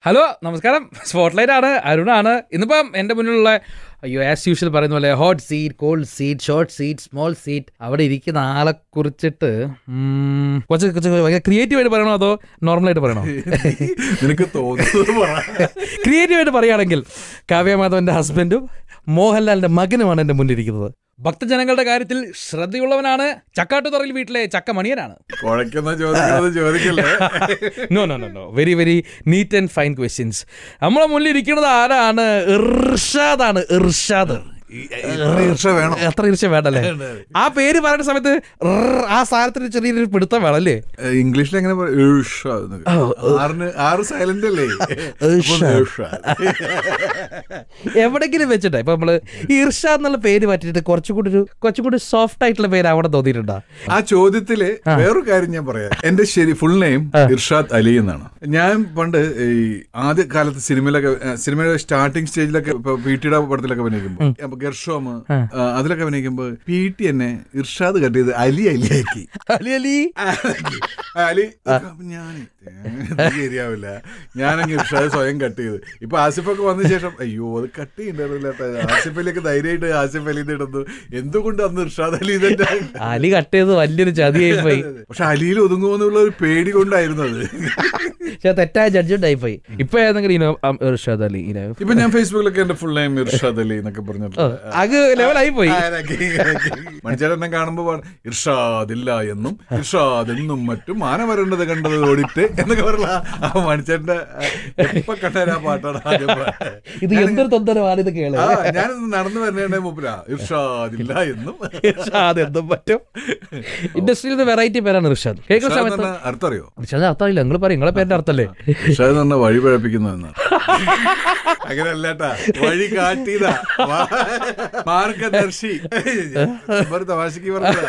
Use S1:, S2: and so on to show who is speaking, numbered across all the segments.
S1: Hello നമസ്കാരം, spotlight ആണ്, അരുണാണ്. ഇന്നിപ്പം എൻ്റെ മുന്നിലുള്ള ആസ് യൂഷ്വൽ പറയുന്ന പോലെ hot seat, cold seat, short seat, small seat, അവിടെ ഇരിക്കുന്ന ആളെ കുറിച്ചിട്ട് കുറച്ച് ക്രിയേറ്റീവായിട്ട് പറയണോ അതോ നോർമലായിട്ട് പറയണോ?
S2: നിനക്ക് തോന്നുന്നത്
S1: ക്രിയേറ്റീവായിട്ട് പറയുകയാണെങ്കിൽ കാവ്യ മാധവന്റെ ഹസ്ബൻഡും മോഹൻലാലിന്റെ മകനുമാണ് എൻ്റെ മുന്നിലിരിക്കുന്നത്. ഭക്തജനങ്ങളുടെ കാര്യത്തിൽ ശ്രദ്ധയുള്ളവനാണ്. ചക്കാട്ടുതറയിൽ വീട്ടിലെ ചക്കമണിയനാണ്. No no no no very very neat and fine questions. നമ്മളെ മുന്നിൽ ഇരിക്കുന്നത് ആരാണ്? ഇർഷാദാണ്. ഇർഷാദ്. എത്ര ഈർഷ വേണ്ടല്ലേ? ആ പേര് പറയുന്ന സമയത്ത് ആ സാധനത്തിന് ചെറിയൊരു പിടുത്തം വേണം അല്ലേ?
S2: ഇംഗ്ലീഷിൽ എങ്ങനെ
S1: എവിടെങ്കിലും വെച്ചിട്ടാ ഇപ്പൊ നമ്മള് ഇർഷാദ് എന്നുള്ള പേര് മാറ്റിട്ട് കുറച്ചുകൂടി സോഫ്റ്റ് ആയിട്ടുള്ള പേര് അവിടെ തോന്നിയിട്ടുണ്ടോ?
S2: ആ ചോദ്യത്തില് വേറൊരു കാര്യം ഞാൻ പറയാം. എന്റെ ഫുൾ നെയിം ഇർഷാദ് അലി എന്നാണ്. ഞാൻ പണ്ട് ഈ ആദ്യ കാലത്ത് സിനിമയുടെ സ്റ്റാർട്ടിങ് സ്റ്റേജിലൊക്കെ ഇപ്പൊ PTയുടെ പടത്തിലൊക്കെ അഭിനയിക്കുമ്പോ ഗർഷോം അതിലൊക്കെ അഭിനയിക്കുമ്പോ PT എന്നെ ഇർഷാദ് കട്ട് ചെയ്ത് അലി അലിയാക്കി. അലി ഞാൻ ശരിയാവില്ല, ഞാനങ്ങ് ഇർഷാദ് സ്വയം കട്ട് ചെയ്ത്. ഇപ്പൊ ആസിഫൊക്കെ വന്ന ശേഷം അയ്യോ അത് കട്ട് ചെയ്യണ്ടായിരുന്നില്ല, ആസിഫ് അലിയൊക്കെ ധൈര്യമായിട്ട് ആസിഫ് അലി ഇടുന്നു. എന്തുകൊണ്ട് അന്ന് ഇർഷാദ് അലി തന്നെ
S1: അലി കട്ട് ചെയ്ത് വലിയൊരു ചതിയായി പോയി.
S2: പക്ഷെ അലിയിൽ ഒതുങ്ങുമെന്നുള്ള ഒരു പേടി കൊണ്ടായിരുന്നു അത്.
S1: തെറ്റായ ജഡ്ജ്മെന്റ് ആയി പോയി. ഇപ്പൊ ഇർഷാദ് അലി.
S2: ഇപ്പൊ ഞാൻ ഫേസ്ബുക്കിലൊക്കെ എന്റെ ഫുൾ നെയിം ഇർഷാദ് അലി എന്നൊക്കെ പറഞ്ഞിട്ട്
S1: ലെവലായി പോയി.
S2: മനുഷ്യരെന്നെ കാണുമ്പോ ഇർഷാദ് ഇല്ല എന്നും ഇർഷാദ് എന്നും മറ്റും മാന വരേണ്ടത് കണ്ടത് ഓടിട്ട് എന്നൊക്കെ പറഞ്ഞ മനുഷ്യന്റെ എപ്പൊ കണ്ട ആ പാട്ടാണ്.
S1: ഇത് എന്തൊരു തൊന്തരമാണ് ഇത് കേള.
S2: ഞാനിത് നടന്നു വരണേ മൂപ്പര ഇർഷാദ് ഇല്ല എന്നും
S1: ഇർഷാദ് എന്നും പറ്റും. ഇൻഡസ്ട്രിയിൽ വെറൈറ്റി പേരാണ് ഇർഷാദ്. കേൾക്കുന്ന സമയത്ത്
S2: അർത്ഥം അറിയോ?
S1: ഇർഷാദ് അർത്ഥമില്ല. നിങ്ങൾ പറയും, നിങ്ങളെ പേരിന്റെ അർത്ഥല്ലേ?
S2: ഇർഷാദ് പറഞ്ഞ വഴി പഴപ്പിക്കുന്ന അങ്ങനെ അല്ലേട്ടാ, വഴി കാട്ടിയതാ, മാർഗദർശി.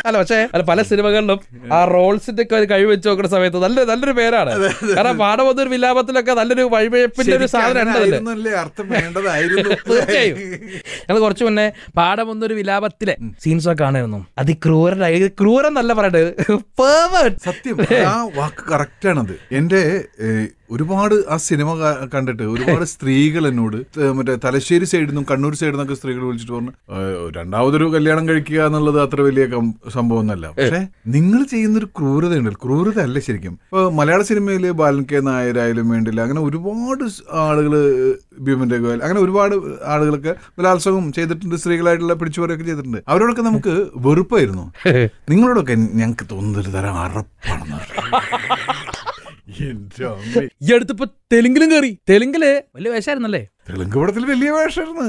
S1: അല്ല പക്ഷേ പല സിനിമകളിലും ആ റോൾസിന്റെ ഒക്കെ കഴിവ് വെച്ച് നോക്കുന്ന സമയത്ത് നല്ലൊരു പേരാണ്. കാരണം പാഠമൊന്നൊരു വിലാപത്തിലൊക്കെ നല്ലൊരു വഴിപഴപ്പിന്റെ ഒരു സാധനം ഉണ്ടല്ലേ,
S2: അർത്ഥം വേണ്ടതായിരുന്നു.
S1: തീർച്ചയായും. ഞങ്ങൾ കുറച്ചു മുന്നേ പാഠമൊന്നൊരു വിലാപത്തിലെ സീൻസ് ഒക്കെ കാണുന്നു. ക്രൂരന്നല്ല പറയട്ടെ,
S2: സത്യം ആ വാക്ക് കറക്റ്റാണത്. എന്റെ ഒരുപാട് ആ സിനിമ കണ്ടിട്ട് ഒരുപാട് സ്ത്രീകൾ എന്നോട് മറ്റേ തലശ്ശേരി സൈഡിൽ നിന്നും കണ്ണൂർ സൈഡിൽ നിന്നൊക്കെ സ്ത്രീകൾ വിളിച്ചിട്ട് പറഞ്ഞു രണ്ടാമതൊരു കല്യാണം കഴിക്കുക എന്നുള്ളത് അത്ര വലിയ സംഭവം ഒന്നല്ല. പക്ഷെ നിങ്ങൾ ചെയ്യുന്നൊരു ക്രൂരതയുണ്ട്. ക്രൂരത അല്ല ശരിക്കും. ഇപ്പൊ മലയാള സിനിമയില് ബാലൻ കെ നായരായാലും വേണ്ടില്ല, അങ്ങനെ ഒരുപാട് ആളുകള്, ഭീമന്റെ ഗോയൽ, അങ്ങനെ ഒരുപാട് ആളുകളൊക്കെ ബലാത്സംഗം ചെയ്തിട്ടുണ്ട്, സ്ത്രീകളായിട്ടുള്ള പിടിച്ചുപറിയൊക്കെ ചെയ്തിട്ടുണ്ട്. അവരോടൊക്കെ നമുക്ക് വെറുപ്പായിരുന്നു. നിങ്ങളോടൊക്കെ ഞങ്ങൾക്ക് തോന്നുന്നൊരു തരം അറപ്പാണെന്ന്.
S1: ഈ അടുത്തിപ്പോ തെലുങ്കിലും കയറി. തെലുങ്കില് വലിയ വേഷമായിരുന്നല്ലേ?
S2: തെലുങ്ക് പടത്തിൽ വലിയ വേഷമായിരുന്നു.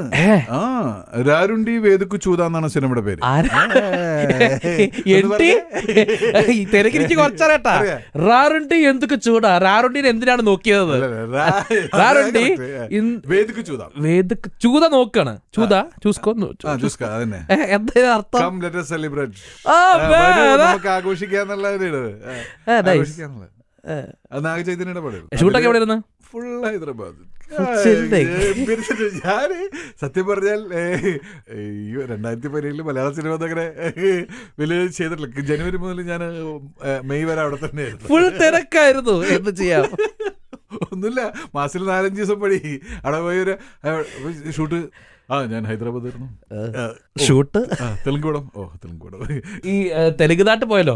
S2: രാരുണ്ടി വേദക്കു ചൂത എന്നാണ് സിനിമയുടെ പേര്.
S1: തിരക്കിരിച്ച് കുറച്ചറിയട്ടാ. റാറുണ്ടി എന്തൊക്കെ ചൂടാ. റാറുണ്ടിനെ എന്തിനാണ് നോക്കിയത്? റാറുണ്ടി
S2: വേദക്കു ചൂത,
S1: വേദക്ക് ചൂത നോക്കാണ്. ചൂത ചൂസ്കോ
S2: അതന്നെ.
S1: എന്താ അർത്ഥം?
S2: ആഘോഷിക്കാന്നുള്ള അത് നാഗചൈതന്യയുടെ പടം.
S1: ഷൂട്ടൊക്കെ എവിടെ ഇരുന്ന്?
S2: ഫുൾ ഹൈദരാബാദ്. ഞാന് സത്യം പറഞ്ഞാൽ 2017 മലയാള സിനിമ അങ്ങനെ വലിയ ചെയ്തിട്ടില്ല. ജനുവരി മുതൽ ഞാൻ മെയ് വരെ അവിടെ തന്നെയായിരുന്നു.
S1: ഫുൾ തിരക്കായിരുന്നു. എന്ത് ചെയ്യാം,
S2: ഒന്നുമില്ല. മാസത്തിൽ 4-5 ദിവസം പണി. അവിടെ പോയി ഒരു ഷൂട്ട്. ഞാൻ ഹൈദരാബാദ് ആയിരുന്നു.
S1: ഷൂട്ട്
S2: തെലുങ്ക് പടം. തെലുങ്ക് പടം.
S1: ഈ തെലുങ്ക് നാട്ടിൽ പോയല്ലോ,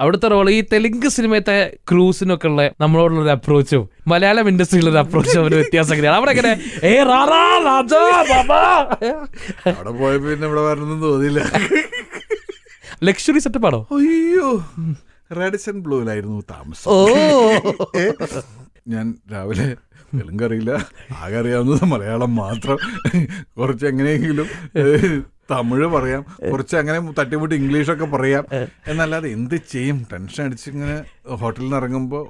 S1: അവിടുത്തെ റോള് ഈ തെലുങ്ക് സിനിമത്തെ ക്രൂസിനൊക്കെ ഉള്ള നമ്മളോടുള്ള ഒരു അപ്രോച്ചും മലയാളം ഇൻഡസ്ട്രിയിലുള്ള ഒരു അപ്രോച്ചും ഒരു വ്യത്യാസം എങ്ങനെയാണ്? അവിടെ എങ്ങനെ
S2: അവിടെ പോയപ്പോ പിന്നെ ഇവിടെ വരണമെന്ന് തോന്നിയില്ല.
S1: ലക്ഷറി സെറ്റപ്പ് ആണോ?
S2: അയ്യോ, റെഡിസൺ ബ്ലൂവിലായിരുന്നു താമസം. ഞാൻ രാവിലെ തെലുങ്ക് അറിയില്ല, ആകെ അറിയാവുന്നത് മലയാളം മാത്രം. കുറച്ച് എങ്ങനെയെങ്കിലും തമിഴ് പറയാം, കുറച്ച് അങ്ങനെ തട്ടിമുട്ടി ഇംഗ്ലീഷൊക്കെ പറയാം. എന്നല്ലാതെ എന്ത് ചെയ്യും? ടെൻഷൻ അടിച്ചിങ്ങനെ ഹോട്ടലിൽ നിന്ന് ഇറങ്ങുമ്പോൾ,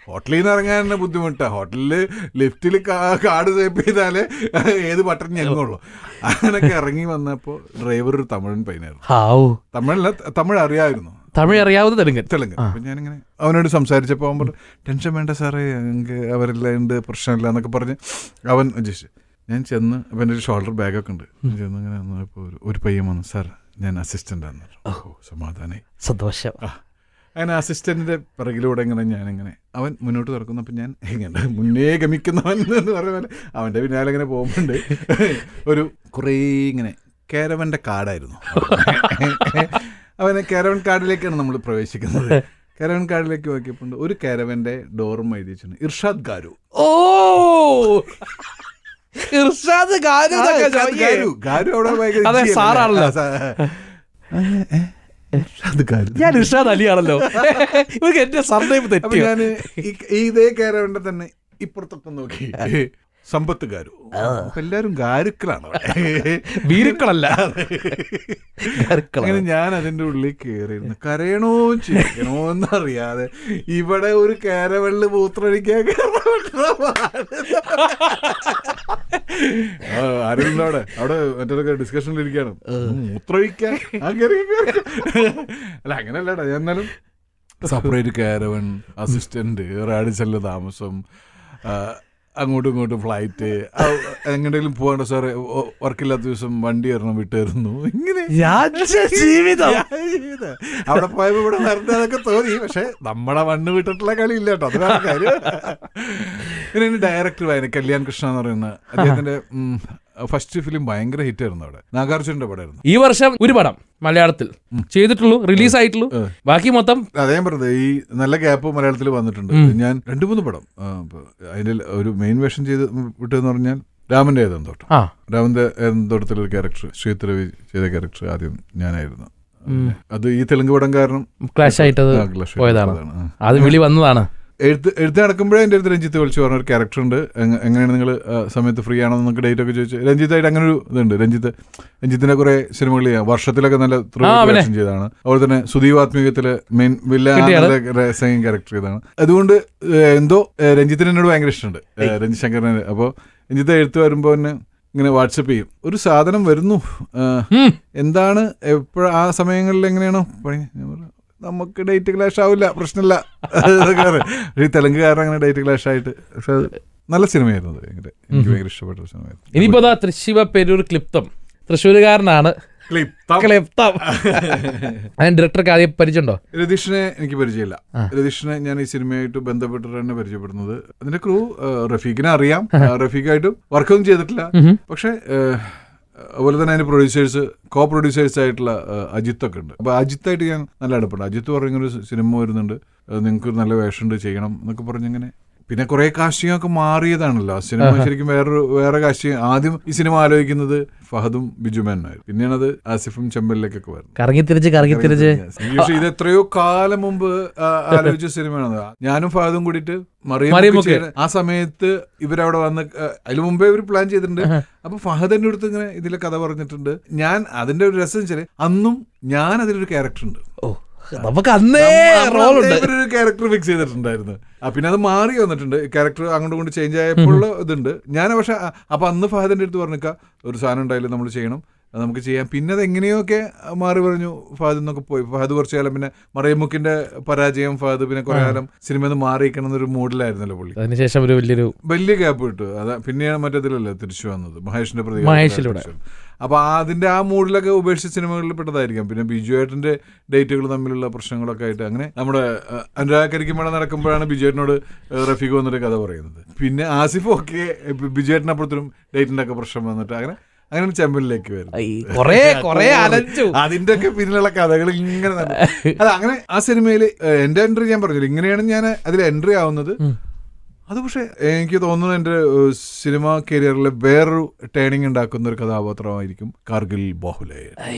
S2: ഹോട്ടലിൽ നിന്ന് ഇറങ്ങാൻ തന്നെ ബുദ്ധിമുട്ടാണ്. ഹോട്ടലിൽ ലിഫ്റ്റിൽ കാർഡ് സ്വൈപ്പ് ചെയ്താലേ ഏത് ബട്ടൺ ഞെങ്ങുള്ളൂ. അങ്ങനെയൊക്കെ ഇറങ്ങി വന്നപ്പോൾ ഡ്രൈവർ ഒരു തമിഴൻ പയ്യനായിരുന്നു. തമിഴ് അറിയാമായിരുന്നു.
S1: തമിഴ് അറിയാവുന്ന
S2: തെലുങ്ക്. അപ്പൊ ഞാനിങ്ങനെ അവനോട് സംസാരിച്ചപ്പോൾ അവൻ പറഞ്ഞു ടെൻഷൻ വേണ്ട സാറേ, എനിക്ക് അവരെല്ലാം ഉണ്ട്, പ്രശ്നമില്ല എന്നൊക്കെ പറഞ്ഞ് അവൻ ജസ്റ്റ്. ഞാൻ ചെന്ന് അപ്പം എൻ്റെ ഒരു ഷോൾഡർ ബാഗൊക്കെ ഉണ്ട്. ചെന്ന് ഇങ്ങനെ വന്നപ്പോൾ ഒരു പയ്യൻ വന്നു, സാർ ഞാൻ അസിസ്റ്റൻ്റ് ആണ്. സമാധാനായി,
S1: സന്തോഷം.
S2: അങ്ങനെ അസിസ്റ്റന്റിന്റെ പിറകിലൂടെ ഇങ്ങനെ ഞാനിങ്ങനെ അവൻ മുന്നോട്ട് തുറക്കുന്നു. അപ്പം ഞാൻ എങ്ങനെ മുന്നേ ഗമിക്കുന്നവൻ എന്ന് പറഞ്ഞ പോലെ അവൻ്റെ പിന്നാലെ ഇങ്ങനെ പോകുന്നുണ്ട്. ഒരു കുറേ ഇങ്ങനെ കാരവൻ്റെ കാർഡായിരുന്നു. അവനെ കാരവൻ കാർഡിലേക്കാണ് നമ്മൾ പ്രവേശിക്കുന്നത്. കാരവൻ കാർഡിലേക്ക് നോക്കിയപ്പോൾ ഒരു കാരവൻ്റെ ഡോറും എഴുതി വെച്ചിട്ടുണ്ട് ഇർഷാദ് ഗാരു.
S1: ഓ ഇർഷാദ് ഗാരു
S2: അവിടെ
S1: അതെ സാറാണല്ലോ. ഞാൻ ഇർഷാദ് അലിയാണല്ലോ. ഇവർക്ക് എന്റെ സർനെയിം തെറ്റി.
S2: ഞാൻ ഇതേ കാരവന്റെ തന്നെ ഇപ്പുറത്തൊക്കെ നോക്കി സമ്പത്ത് ഗാരു. എല്ലാരും ഗാരുക്കളാണ്,
S1: വീരുക്കളല്ല.
S2: അങ്ങനെ ഞാൻ അതിന്റെ ഉള്ളിൽ കയറിയിരുന്നു. കരയണോ ചിരിക്കണോ എന്നറിയാതെ ഇവിടെ ഒരു കാരവെള്ളിൽ മൂത്രമൊഴിക്കാൻ ആരുള്ളവിടെ അവിടെ മറ്റൊക്കെ ഡിസ്കഷനിലിരിക്കുകയാണ്. മൂത്രമൊഴിക്കാൻ അല്ല അങ്ങനെയല്ലടാ. എന്നാലും സെപ്പറേറ്റ് കാരവൻ, അസിസ്റ്റന്റ്, റാഡിസല്ല താമസം, അങ്ങോട്ടും ഇങ്ങോട്ടും ഫ്ലൈറ്റ്, എങ്ങോട്ടെങ്കിലും പോകണ്ട സാറ് വർക്കില്ലാത്ത ദിവസം വണ്ടി വരണം വിട്ടുതരുന്നു. ഇങ്ങനെ
S1: ജീവിതം
S2: അവിടെ പോയപ്പോ ഇവിടെ വരണ്ടതൊക്കെ തോന്നി. പക്ഷെ നമ്മളെ മണ്ണ് വിട്ടിട്ടുള്ള കളി ഇല്ല കേട്ടോ, അത് വേറെ കാര്യം. പിന്നെ ഡയറക്ടർ കല്യാൺ കൃഷ്ണ എന്ന് പറയുന്ന അദ്ദേഹത്തിന്റെ ഫസ്റ്റ് ഫിലിം ഭയങ്കര ഹിറ്റ് ആയിരുന്നു. അവിടെ നാഗാർജുനന്റെ പടമായിരുന്നു.
S1: ഈ വർഷം ഒരു പടം മലയാളത്തിൽ ചെയ്തിട്ടുള്ളൂ, റിലീസ് ആയിട്ടുള്ളൂ. ബാക്കി മൊത്തം
S2: അതേ പറഞ്ഞത് ഈ നല്ല ഗ്യാപ്പ് മലയാളത്തിൽ വന്നിട്ടുണ്ട്. ഞാൻ 2-3 പടം അതിന്റെ ഒരു മെയിൻ വേഷം ചെയ്ത് വിട്ടതെന്ന് പറഞ്ഞാൽ രാമന്റെ ഏതെന്തോട്ടം. രാമന്റെ ഏതെന്തോട്ടത്തിലൊരു ക്യാരക്ടർ ശ്രീത് രവി ചെയ്ത ക്യാരക്ടർ ആദ്യം ഞാനായിരുന്നു. അത് ഈ തെലുങ്ക് പടം കാരണം
S1: ക്ലാഷ് ആയിട്ട് പോയതാണ്, അത് വിളി വന്നതാണ്.
S2: എഴുത്ത് നടക്കുമ്പോഴേ എൻ്റെ അടുത്ത് രഞ്ജിത്ത് വിളിച്ചു പറഞ്ഞൊരു ക്യാരക്ടർ ഉണ്ട്, എങ്ങനെയാണ് നിങ്ങൾ സമയത്ത് ഫ്രീ ആണോ എന്നൊക്കെ ഡേറ്റ് ഒക്കെ ചോദിച്ചു. രഞ്ജിത്തായിട്ട് അങ്ങനെ ഒരു ഇതുണ്ട്. രഞ്ജിത്തിന്റെ കുറെ സിനിമകൾ വർഷത്തിലൊക്കെ നല്ല ത്രൂ ചെയ്തതാണ്. അതുപോലെ തന്നെ സുദീപ് ആത്മീയത്തില് മെയിൻ സെയിം ക്യാരക്ടർ ചെയ്താണ്. അതുകൊണ്ട് എന്തോ രഞ്ജിത്തിന് എന്നോട് ഭയങ്കര ഇഷ്ടമുണ്ട്, രഞ്ജിത് ശങ്കറിനെ. അപ്പോൾ രഞ്ജിത്ത് എഴുത്ത് വരുമ്പോൾ തന്നെ ഇങ്ങനെ വാട്സപ്പ് ചെയ്യും, ഒരു സാധനം വരുന്നു, എന്താണ് ആ സമയങ്ങളിൽ എങ്ങനെയാണോ പണി. നമുക്ക് ഡേറ്റ് ക്ലാഷ് ആവില്ല, പ്രശ്നമില്ല. ഈ തെലുങ്ക് കാരണം അങ്ങനെ ഡേറ്റ് ക്ലാഷ് ആയിട്ട്. പക്ഷെ നല്ല സിനിമയായിരുന്നു, എനിക്ക് ഭയങ്കര ഇഷ്ടപ്പെട്ട സിനിമയായിരുന്നു.
S1: ഇനിയിപ്പോ തൃശ്ശിവ പെരൂർ ക്ലിപ്തം, തൃശ്ശൂരുകാരനാണ് ഡയറക്ടർക്ക് ആദ്യം പരിചയമുണ്ടോ?
S2: രതീഷിനെ എനിക്ക് പരിചയമില്ല. രതീഷിനെ ഞാൻ ഈ സിനിമയായിട്ട് ബന്ധപ്പെട്ടിട്ട് തന്നെ പരിചയപ്പെടുന്നത്. അതിന്റെ ക്രൂ റഫീഖിനെ അറിയാം, റഫീഖായിട്ടും വർക്കൊന്നും ചെയ്തിട്ടില്ല. പക്ഷെ അതുപോലെ തന്നെ അതിന്റെ പ്രൊഡ്യൂസേഴ്സ്, കോ പ്രൊഡ്യൂസേഴ്സ് ആയിട്ടുള്ള അജിത്തൊക്കെ ഉണ്ട്. അപ്പൊ അജിത്തായിട്ട് ഞാൻ നല്ല അടുപ്പുണ്ട്. അജിത്ത് പറഞ്ഞൊരു സിനിമ വരുന്നുണ്ട്, നിങ്ങൾക്ക് നല്ല വേഷമുണ്ട്, ചെയ്യണം എന്നൊക്കെ പറഞ്ഞിങ്ങനെ. പിന്നെ കുറെ കാസ്റ്റിംഗ് ഒക്കെ മാറിയതാണല്ലോ സിനിമ. ശരിക്കും വേറെ കാസ്റ്റിംഗ്. ആദ്യം ഈ സിനിമ ആലോചിക്കുന്നത് ഫഹദും ബിജുമേനായിരുന്നു, പിന്നെയാണ് അത് ആസിഫും ചെമ്പലിലേക്കൊക്കെ വരുന്നത്.
S1: കറങ്ങിത്തിരിച്ച്
S2: പക്ഷെ ഇത് എത്രയോ കാലം മുമ്പ് ആലോചിച്ച സിനിമയാണ്. ഞാനും ഫഹദും കൂടിയിട്ട് മറിയമ്മൊക്കെ ആ സമയത്ത് ഇവരവിടെ വന്ന്, അതിന് മുമ്പേ ഇവർ പ്ലാൻ ചെയ്തിട്ടുണ്ട്. അപ്പൊ ഫഹദിന്റെ അടുത്ത് ഇങ്ങനെ ഇതിലെ കഥ പറഞ്ഞിട്ടുണ്ട്. ഞാൻ അതിന്റെ ഒരു രസം വെച്ചാല് അന്നും ഞാൻ അതിലൊരു ക്യാരക്ടർ ഉണ്ട്,
S1: നമുക്ക് അന്നേ
S2: ഒരു ക്യാരക്ടർ ഫിക്സ് ചെയ്തിട്ടുണ്ടായിരുന്നു. പിന്നെ അത് മാറി വന്നിട്ടുണ്ട്, ക്യാരക്ടർ അങ്ങോട്ട് കൊണ്ട് ചേഞ്ച് ആയപ്പോൾ ഇതുണ്ട്. ഞാൻ പക്ഷെ അപ്പൊ അന്ന് ഫഹദിന്റെ അടുത്ത് പറഞ്ഞിക്ക ഒരു സാധനം ഉണ്ടായില്ല, നമ്മൾ ചെയ്യണം, അത് നമുക്ക് ചെയ്യാം. പിന്നെ അത് എങ്ങനെയൊക്കെ മാറി പറഞ്ഞു. ഫഹദ് എന്നൊക്കെ പോയി. ഫഹദ് കുറച്ചു കാലം പിന്നെ മറിയമുക്കിന്റെ പരാജയം, ഫഹദ് പിന്നെ കുറെ കാലം സിനിമ മാറിയിരിക്കണം എന്നൊരു മൂഡിലായിരുന്നല്ലോ പുള്ളി.
S1: അതിനുശേഷം ഒരു
S2: വലിയ ഗ്യാപ്പ് കിട്ടു. അതാ പിന്നെയാണ് മറ്റേതിലല്ലേ തിരിച്ചു വന്നത്, മഹേഷിന്റെ പ്രതികരണം. അപ്പൊ അതിന്റെ ആ മൂഡിലൊക്കെ ഉപേക്ഷിച്ച സിനിമകളിൽ പെട്ടതായിരിക്കാം. പിന്നെ ബിജുവേട്ടന്റെ ഡേറ്റുകൾ തമ്മിലുള്ള പ്രശ്നങ്ങളൊക്കെ ആയിട്ട് അങ്ങനെ നമ്മുടെ അനുരാഗക്കരിക്കുമ്പോൾ നടക്കുമ്പോഴാണ് ബിജുവേട്ടനോട് റഫീഖ് വന്നിട്ട് കഥ പറയുന്നത്. പിന്നെ ആസിഫ് ഒക്കെ ബിജുവേട്ടനപ്പുറത്തിനും ഡേറ്റിന്റെ ഒക്കെ പ്രശ്നം വന്നിട്ട് അങ്ങനെ ചെമ്പലിലേക്ക് വരുന്നു. അതിന്റെ ഒക്കെ പിന്നിലുള്ള കഥകൾ ഇങ്ങനെ അല്ല. അങ്ങനെ ആ സിനിമയിൽ എന്റെ എൻട്രി ഞാൻ പറഞ്ഞില്ല, ഇങ്ങനെയാണ് ഞാൻ അതിൽ എൻട്രി ആവുന്നത്. അത് പക്ഷെ എനിക്ക് തോന്നുന്നു എൻ്റെ സിനിമ കരിയറിലെ വേറൊരു ടേണിംഗ് ഉണ്ടാക്കുന്ന ഒരു കഥാപാത്രമായിരിക്കും കാർഗിൽ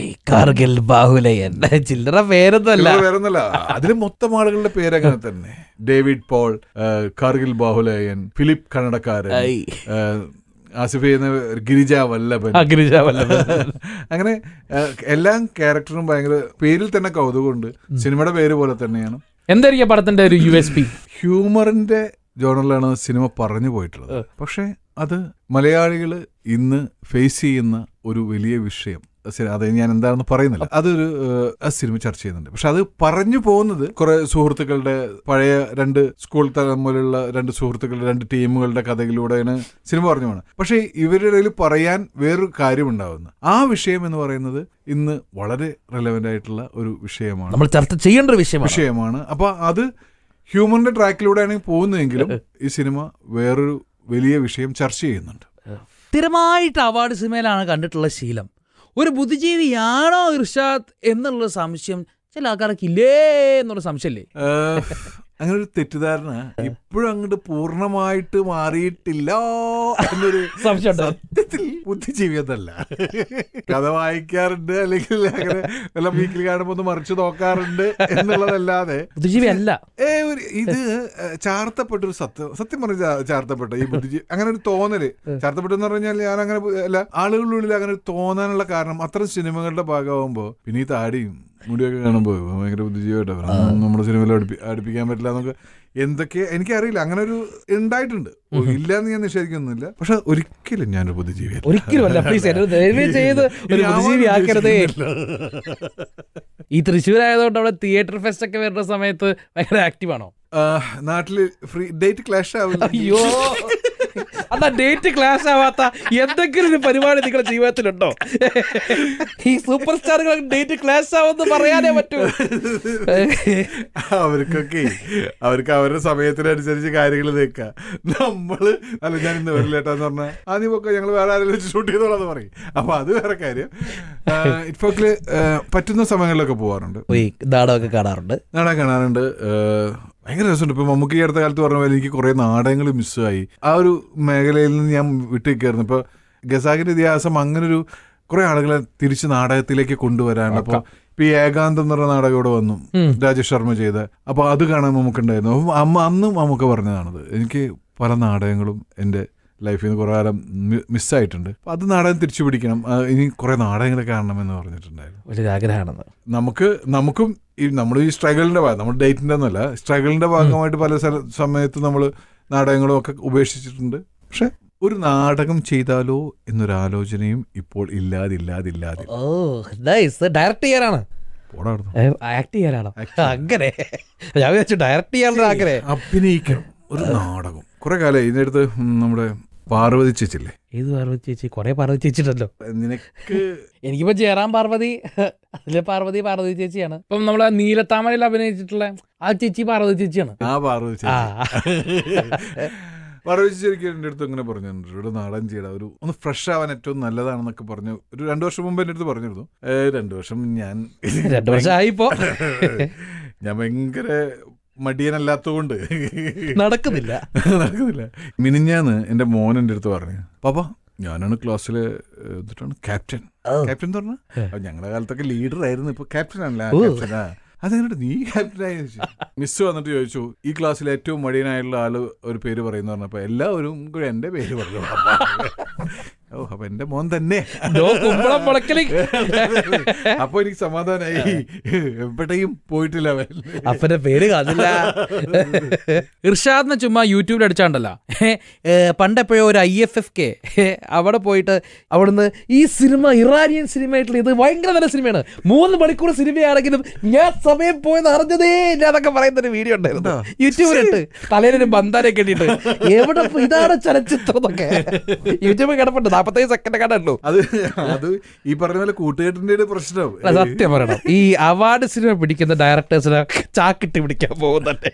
S2: ബാഹുലയൻ.
S1: ചില്ലറ പേരൊന്നുമല്ല,
S2: വേറൊന്നല്ല. അതിൽ മൊത്തം ആളുകളുടെ പേര് അങ്ങനെ തന്നെ. David Paul, Kargil Bahulayan, Philip കന്നഡക്കാരൻ, ആസിഫ് ചെയ്യുന്ന ഗിരിജ വല്ലഭൻ. അങ്ങനെ എല്ലാ ക്യാരക്ടറും ഭയങ്കര പേരിൽ തന്നെ കൗതുകമുണ്ട്. സിനിമയുടെ പേര് പോലെ തന്നെയാണ്.
S1: എന്തായിരിക്കും പടത്തിന്റെ ഒരു USP?
S2: ഹ്യൂമറിന്റെ ജോണറിലാണ് സിനിമ പറഞ്ഞു പോയിട്ടുള്ളത്. പക്ഷെ അത് മലയാളികൾ ഇന്ന് ഫേസ് ചെയ്യുന്ന ഒരു വലിയ വിഷയം, അത് ഞാൻ എന്താണെന്ന് പറയുന്നില്ല, അതൊരു സിനിമ ചർച്ച ചെയ്യുന്നുണ്ട്. പക്ഷെ അത് പറഞ്ഞു പോകുന്നത് കുറെ സുഹൃത്തുക്കളുടെ പഴയ 2 സ്കൂൾ തലമുറയിലുള്ള 2 സുഹൃത്തുക്കളുടെ 2 ടീമുകളുടെ കഥയിലൂടെയാണ് സിനിമ പറഞ്ഞു പോകണം. പക്ഷെ ഇവരുടെ ഇടയിൽ പറയാൻ വേറൊരു കാര്യമുണ്ടാവുന്നു. ആ വിഷയം എന്ന് പറയുന്നത് ഇന്ന് വളരെ റെലവെന്റ് ആയിട്ടുള്ള ഒരു വിഷയമാണ്, നമ്മൾ ചർച്ച ചെയ്യേണ്ട ഒരു വിഷയമാണ്. അപ്പൊ അത് ഹ്യൂമറിന്റെ ട്രാക്കിലൂടെയാണ് പോകുന്നതെങ്കിലും ഈ സിനിമ വേറൊരു വലിയ വിഷയം ചർച്ച ചെയ്യുന്നുണ്ട്.
S1: സ്ഥിരമായിട്ട് അവാർഡ് സിനിമയിലാണ് കണ്ടിട്ടുള്ള ശീലം. ഒരു ബുദ്ധിജീവിയാണോ ഇർഷാദ് എന്നുള്ള സംശയം ചില ആൾക്കാർക്ക് ഇല്ലേ എന്നുള്ള സംശയല്ലേ?
S2: അങ്ങനെ ഒരു തെറ്റിദ്ധാരണ ഇപ്പോഴും അങ്ങോട്ട് പൂർണ്ണമായിട്ട് മാറിയിട്ടില്ല എന്നൊരു സംശയം. സത്യത്തിൽ ബുദ്ധിജീവി അതല്ല, കഥ വായിക്കാറുണ്ട്, അല്ലെങ്കിൽ അങ്ങനെ വല്ല വീക്കിൽ കാണുമ്പോ ഒന്ന് മറിച്ച് നോക്കാറുണ്ട് എന്നുള്ളതല്ലാതെ ബുദ്ധിജീവി അല്ല. ഇത് ചാർത്തപ്പെട്ടൊരു സത്യം പറഞ്ഞ ചാർത്തപ്പെട്ട ഈ ബുദ്ധിജീവി അങ്ങനെ ഒരു തോന്നല് ചാർത്തപ്പെട്ടെന്ന് പറഞ്ഞാൽ ഞാൻ അങ്ങനെ അല്ല, ആളുകളുടെ ഉള്ളിൽ അങ്ങനെ ഒരു തോന്നാനുള്ള കാരണം അത്തരം സിനിമകളുടെ ഭാഗമാകുമ്പോ പിന്നെ ഈ താടിയും മുടിയൊക്കെ കാണുമ്പോ ഭയങ്കര ബുദ്ധിജീവിയായിട്ടാണ് നമ്മുടെ സിനിമയിൽ അടുപ്പിക്കാൻ പറ്റില്ല എന്നൊക്കെ എന്തൊക്കെ എനിക്കറിയില്ല. അങ്ങനെ ഒരു ഉണ്ടായിട്ടുണ്ട്, ഇല്ലാന്ന് ഞാൻ നിഷേധിക്കൊന്നുമില്ല. പക്ഷെ ഒരിക്കലും ഞാനൊരു ബുദ്ധിജീവി
S1: ഈ തൃശ്ശൂരായതുകൊണ്ട് അവിടെ തിയേറ്റർ ഫെസ്റ്റ് ഒക്കെ വരുന്ന സമയത്ത് ഭയങ്കര ആക്റ്റീവ് ആണോ?
S2: നാട്ടില് ഫ്രീ ഡേറ്റ് ക്ലാഷ് ആവില്ല.
S1: അയ്യോ, അതാ ഡേറ്റ് ക്ലാഷ് ആവാത്ത എന്തെങ്കിലും ഒരു പരിപാടി നിങ്ങളുടെ ജീവിതത്തിലുണ്ടോ? ഈ സൂപ്പർ സ്റ്റാറുകൾ ഡേറ്റ് ക്ലാഷ് ആവുമെന്ന് പറയാനേ പറ്റൂ.
S2: അവർക്ക് അവരുടെ സമയത്തിനനുസരിച്ച് കാര്യങ്ങൾ നീക്കാം. നമ്മള് അല്ല ഞാൻ ഇന്ന് വരില്ലേട്ടാന്ന് പറഞ്ഞാൽ ആദ്യം ഒക്കെ ഞങ്ങൾ വേറെ ആരെങ്കിലും വെച്ച് ഷൂട്ട് ചെയ്തോളാന്ന് പറയും. അപ്പൊ അത് വേറെ കാര്യം. ഇറ്റ്ഫോക്കില് പറ്റുന്ന സമയങ്ങളിലൊക്കെ പോവാറുണ്ട്,
S1: നാടകമൊക്കെ കാണാറുണ്ട്.
S2: ഭയങ്കര രസമുണ്ട്. ഇപ്പൊ മമ്മൂക്കി അടുത്ത കാലത്ത് പറഞ്ഞ പോലെ എനിക്ക് കുറെ നാടകങ്ങൾ മിസ്സായി. ആ ഒരു മേഖലയിൽ നിന്ന് ഞാൻ വിട്ടേക്കായിരുന്നു. ഇപ്പൊ ഖസാക്കിന്റെ ഇതിഹാസം അങ്ങനൊരു കുറെ ആളുകളെ തിരിച്ച് നാടകത്തിലേക്ക് കൊണ്ടുവരാണ്. അപ്പൊ ഇപ്പൊ ഈ ഏകാന്തം എന്ന് പറഞ്ഞ നാടകം ഇവിടെ വന്നു, രാജേഷ് ശർമ്മ ചെയ്ത. അപ്പൊ അത് കാണാൻ മമ്മൂക്കുണ്ടായിരുന്നു. അന്നും മമ്മൂക്ക പറഞ്ഞതാണത്, എനിക്ക് പല നാടകങ്ങളും എൻ്റെ ലൈഫിൽ നിന്ന് കുറെ കാലം മിസ്സായിട്ടുണ്ട്. അപ്പൊ അത് നാടകം തിരിച്ചു പിടിക്കണം, ഇനി കുറെ നാടകങ്ങൾ കാണണമെന്ന് പറഞ്ഞിട്ടുണ്ടായിരുന്നു.
S1: വലിയ ആഗ്രഹമാണെന്ന്.
S2: നമുക്കും നമ്മൾ ഈ സ്ട്രഗിളിന്റെ ഭാഗം, നമ്മുടെ ഡേറ്റിന്റെ ഒന്നുമല്ല, സ്ട്രഗിളിന്റെ ഭാഗമായിട്ട് പല സമയത്ത് നമ്മൾ നാടകങ്ങളും ഒക്കെ ഉപേക്ഷിച്ചിട്ടുണ്ട്. പക്ഷെ ഒരു നാടകം ചെയ്താലോ എന്നൊരാലോചനയും ഇപ്പോൾ ഇല്ലാതില്ലാതില്ലാതെ.
S1: ഡയറക്റ്റ് ചെയ്യാനാണ്, ആക്ട് ചെയ്യാനാണോ? അങ്ങനെ ഞാൻ വിചാരിച്ചു ഡയറക്റ്റ് ചെയ്യാനുള്ള ആഗ്രഹം.
S2: അഭിനയിക്കണം ഒരു നാടകം. കുറെ കാലം ഇതിനടുത്ത് നമ്മുടെ പാർവതി ചേച്ചില്ലേ?
S1: ഏത് പാർവതി ചേച്ചി? കുറെ പാർവതി ചേച്ചിട്ടല്ലോ
S2: നിനക്ക്.
S1: എനിക്കിപ്പോ ജയറാം പാർവതി, അതിലെ പാർവതി ചേച്ചിയാണ്. ഇപ്പം നമ്മളെ നീലത്താമരയിൽ അഭിനയിച്ചിട്ടുള്ള ആ ചേച്ചി പാർവതി ചേച്ചിയാണ്.
S2: ആ പാർവതി ചേച്ചി എൻ്റെ അടുത്ത് ഇങ്ങനെ പറഞ്ഞിട്ടുണ്ട്, ഇവിടെ നാടൻ ചെയ്യണം, ഒന്ന് ഫ്രഷ് ആവാൻ ഏറ്റവും നല്ലതാണെന്നൊക്കെ പറഞ്ഞു. ഒരു 2 വർഷം മുമ്പ് എൻ്റെ അടുത്ത് പറഞ്ഞിരുന്നു. 2 വർഷം ഞാൻ
S1: 2 വർഷമായിപ്പോ
S2: ഞാൻ ഭയങ്കര മടിയനല്ലാത്തതുകൊണ്ട്
S1: നടക്കുന്നില്ല.
S2: മിനിഞ്ഞാന്ന് എൻ്റെ മോൻ എൻ്റെ അടുത്ത് പറഞ്ഞു, പാപ്പ ഞാനാണ് ക്ലാസ്സിലെ ക്യാപ്റ്റൻ എന്ന് പറഞ്ഞാൽ ഞങ്ങളുടെ കാലത്തൊക്കെ ലീഡർ ആയിരുന്നു, ഇപ്പൊ ക്യാപ്റ്റൻ ആണല്ല. ക്യാപ്റ്റനാ? അതെങ്ങനെ നീ ക്യാപ്റ്റനായി ചോദിച്ചു. മിസ് വന്നിട്ട് ചോദിച്ചു, ഈ ക്ലാസ്സിൽ ഏറ്റവും മടിയനായിട്ടുള്ള ആള് ഒരു പേര് പറയുന്ന പറഞ്ഞപ്പോ എല്ലാവരും കൂടെ എന്റെ പേര് പറഞ്ഞു. അപ്പൊ എന്റെ മോൻ തന്നെ. അപ്പൊ എനിക്ക് സമാധാനായി, എവിടെയും പോയിട്ടില്ല.
S1: അപ്പന്റെ പേര് കാണില്ല. ഇർഷാദിനെ ചുമ്മാ യൂട്യൂബിൽ അടിച്ചാണ്ടല്ലോ, പണ്ടെപ്പോഴോ ഒരു IFFK അവിടെ പോയിട്ട് അവിടുന്ന് ഈ സിനിമ ഇറാനിയൻ സിനിമയായിട്ടുള്ള ഇത് ഭയങ്കര നല്ല സിനിമയാണ്, 3 മണിക്കൂർ സിനിമയാണെങ്കിലും ഞാൻ സമയം പോയെന്ന് അറിഞ്ഞതേ ഞാനൊക്കെ പറയുന്നൊരു വീഡിയോ ഉണ്ടായിരുന്നു യൂട്യൂബിലിട്ട്. തലയിലൊരു ബന്ധാനെ കെട്ടിയിട്ട് എവിടെ ഇതാണ് ചലച്ചിത്രം എന്നൊക്കെ യൂട്യൂബിൽ കിടപ്പുണ്ട്. 45 സെക്കൻഡ് കണ്ടല്ലോ.
S2: അത് ഈ പറഞ്ഞ പോലെ കൂട്ടുകെട്ടിന്റെ പ്രശ്നം.
S1: സത്യം പറയണം, ഈ അവാർഡ് സിനിമ പിടിക്കുന്ന ഡയറക്ടേഴ്സിനെ ചാക്കിട്ട് പിടിക്കാൻ പോകുന്നുണ്ട്.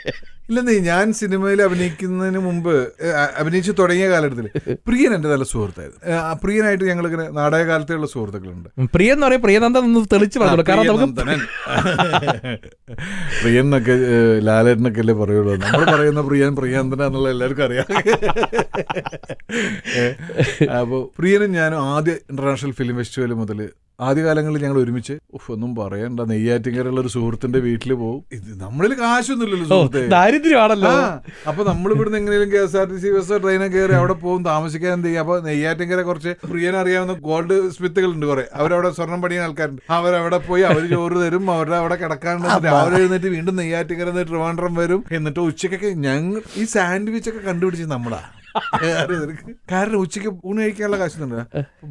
S2: ഇല്ലെന്നേ, ഞാൻ സിനിമയിൽ അഭിനയിക്കുന്നതിന് മുമ്പ് അഭിനയിച്ച് തുടങ്ങിയ കാലഘട്ടത്തിൽ പ്രിയൻ എന്റെ നല്ല സുഹൃത്തായിരുന്നു. പ്രിയനായിട്ട് ഞങ്ങളിങ്ങനെ നാടകകാലത്തുള്ള സുഹൃത്തുക്കളുണ്ട്.
S1: പ്രിയൻ എന്ന് പറയും, പ്രിയനന്ദൻ തെളിച്ച് പറഞ്ഞു. കാരണം
S2: പ്രിയൻ എന്നൊക്കെ ലാലേട്ടനൊക്കെ അല്ലേ പറയുള്ളൂ. നമ്മൾ പറയുന്ന പ്രിയാന്തന എന്നുള്ള എല്ലാവർക്കും അറിയാം. അപ്പോൾ പ്രിയനും ഞാനും ആദ്യ ഇന്റർനാഷണൽ ഫിലിം ഫെസ്റ്റിവൽ മുതൽ ആദ്യകാലങ്ങളിൽ ഞങ്ങൾ ഒരുമിച്ച് ഒന്നും പറയണ്ട, നെയ്യാറ്റിൻകരയുള്ള ഒരു സുഹൃത്തിന്റെ വീട്ടിൽ പോകും. ഇത് നമ്മളിൽ കാശൊന്നുമില്ലല്ലോ സുഹൃത്തെ,
S1: ദാരിദ്ര്യമാണല്ലോ.
S2: അപ്പൊ നമ്മൾ ഇവിടുന്ന് എങ്ങനെയും KSRTC ബസ് ട്രെയിനൊക്കെ കയറി അവിടെ പോകും, താമസിക്കാൻ എന്ത് ചെയ്യും. അപ്പൊ നെയ്യാറ്റിൻകര കുറച്ച് പ്രിയൻ അറിയാവുന്ന ഗോൾഡ് സ്മിത്തുകൾ ഉണ്ട് കുറെ, അവരവിടെ സ്വർണ്ണം പണിയുന്ന ആൾക്കാരുണ്ട്. അവരവിടെ പോയി അവർ ചോറ് തരും, അവരുടെ അവിടെ കിടക്കാണ്ട് രാവിലെ എഴുന്നേറ്റ് വീണ്ടും നെയ്യാറ്റിൻകര ട്രിവാൻഡ്രം വരും. എന്നിട്ട് ഉച്ചക്കൊക്കെ ഞങ്ങൾ ഈ സാൻഡ്വിച്ച് ഒക്കെ കണ്ടുപിടിച്ച് നമ്മളാ കാരണം ഉച്ചയ്ക്ക് ഊണ് കഴിക്കാനുള്ള കാശൊന്നുണ്ട്,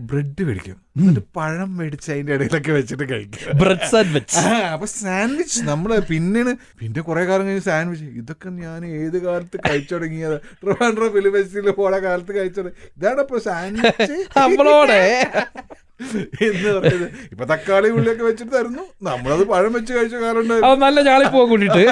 S2: ബ്രെഡ് മേടിക്കും, എന്നിട്ട് പഴം മേടിച്ച് അതിന്റെ ഇടയിലൊക്കെ വെച്ചിട്ട് കഴിക്കും.
S1: Bread sandwich.
S2: അപ്പൊ സാൻഡ്വിച്ച് നമ്മള് പിന്നെ കുറെ കാലം കഴിഞ്ഞ് സാൻഡ്വിച്ച് ഇതൊക്കെ ഞാൻ ഏത് കാലത്ത് കഴിച്ചു തുടങ്ങിയത്, ട്രിവാൻഡ്രം ഫിലിം ഫെസ്റ്റിവലിൽ പോണ കാലത്ത് കഴിച്ചത് ഇതാണ് ഇപ്പൊ സാൻഡ്വിച്ച് എന്ന് പറയുന്നത്. ഇപ്പൊ തക്കാളി ഉള്ളിയൊക്കെ വെച്ചിട്ട് തരുന്നു, നമ്മളത് പഴം വെച്ച് കഴിച്ച കാലം
S1: നല്ല ചാളിപ്പോ കൂട്ടിട്ട്.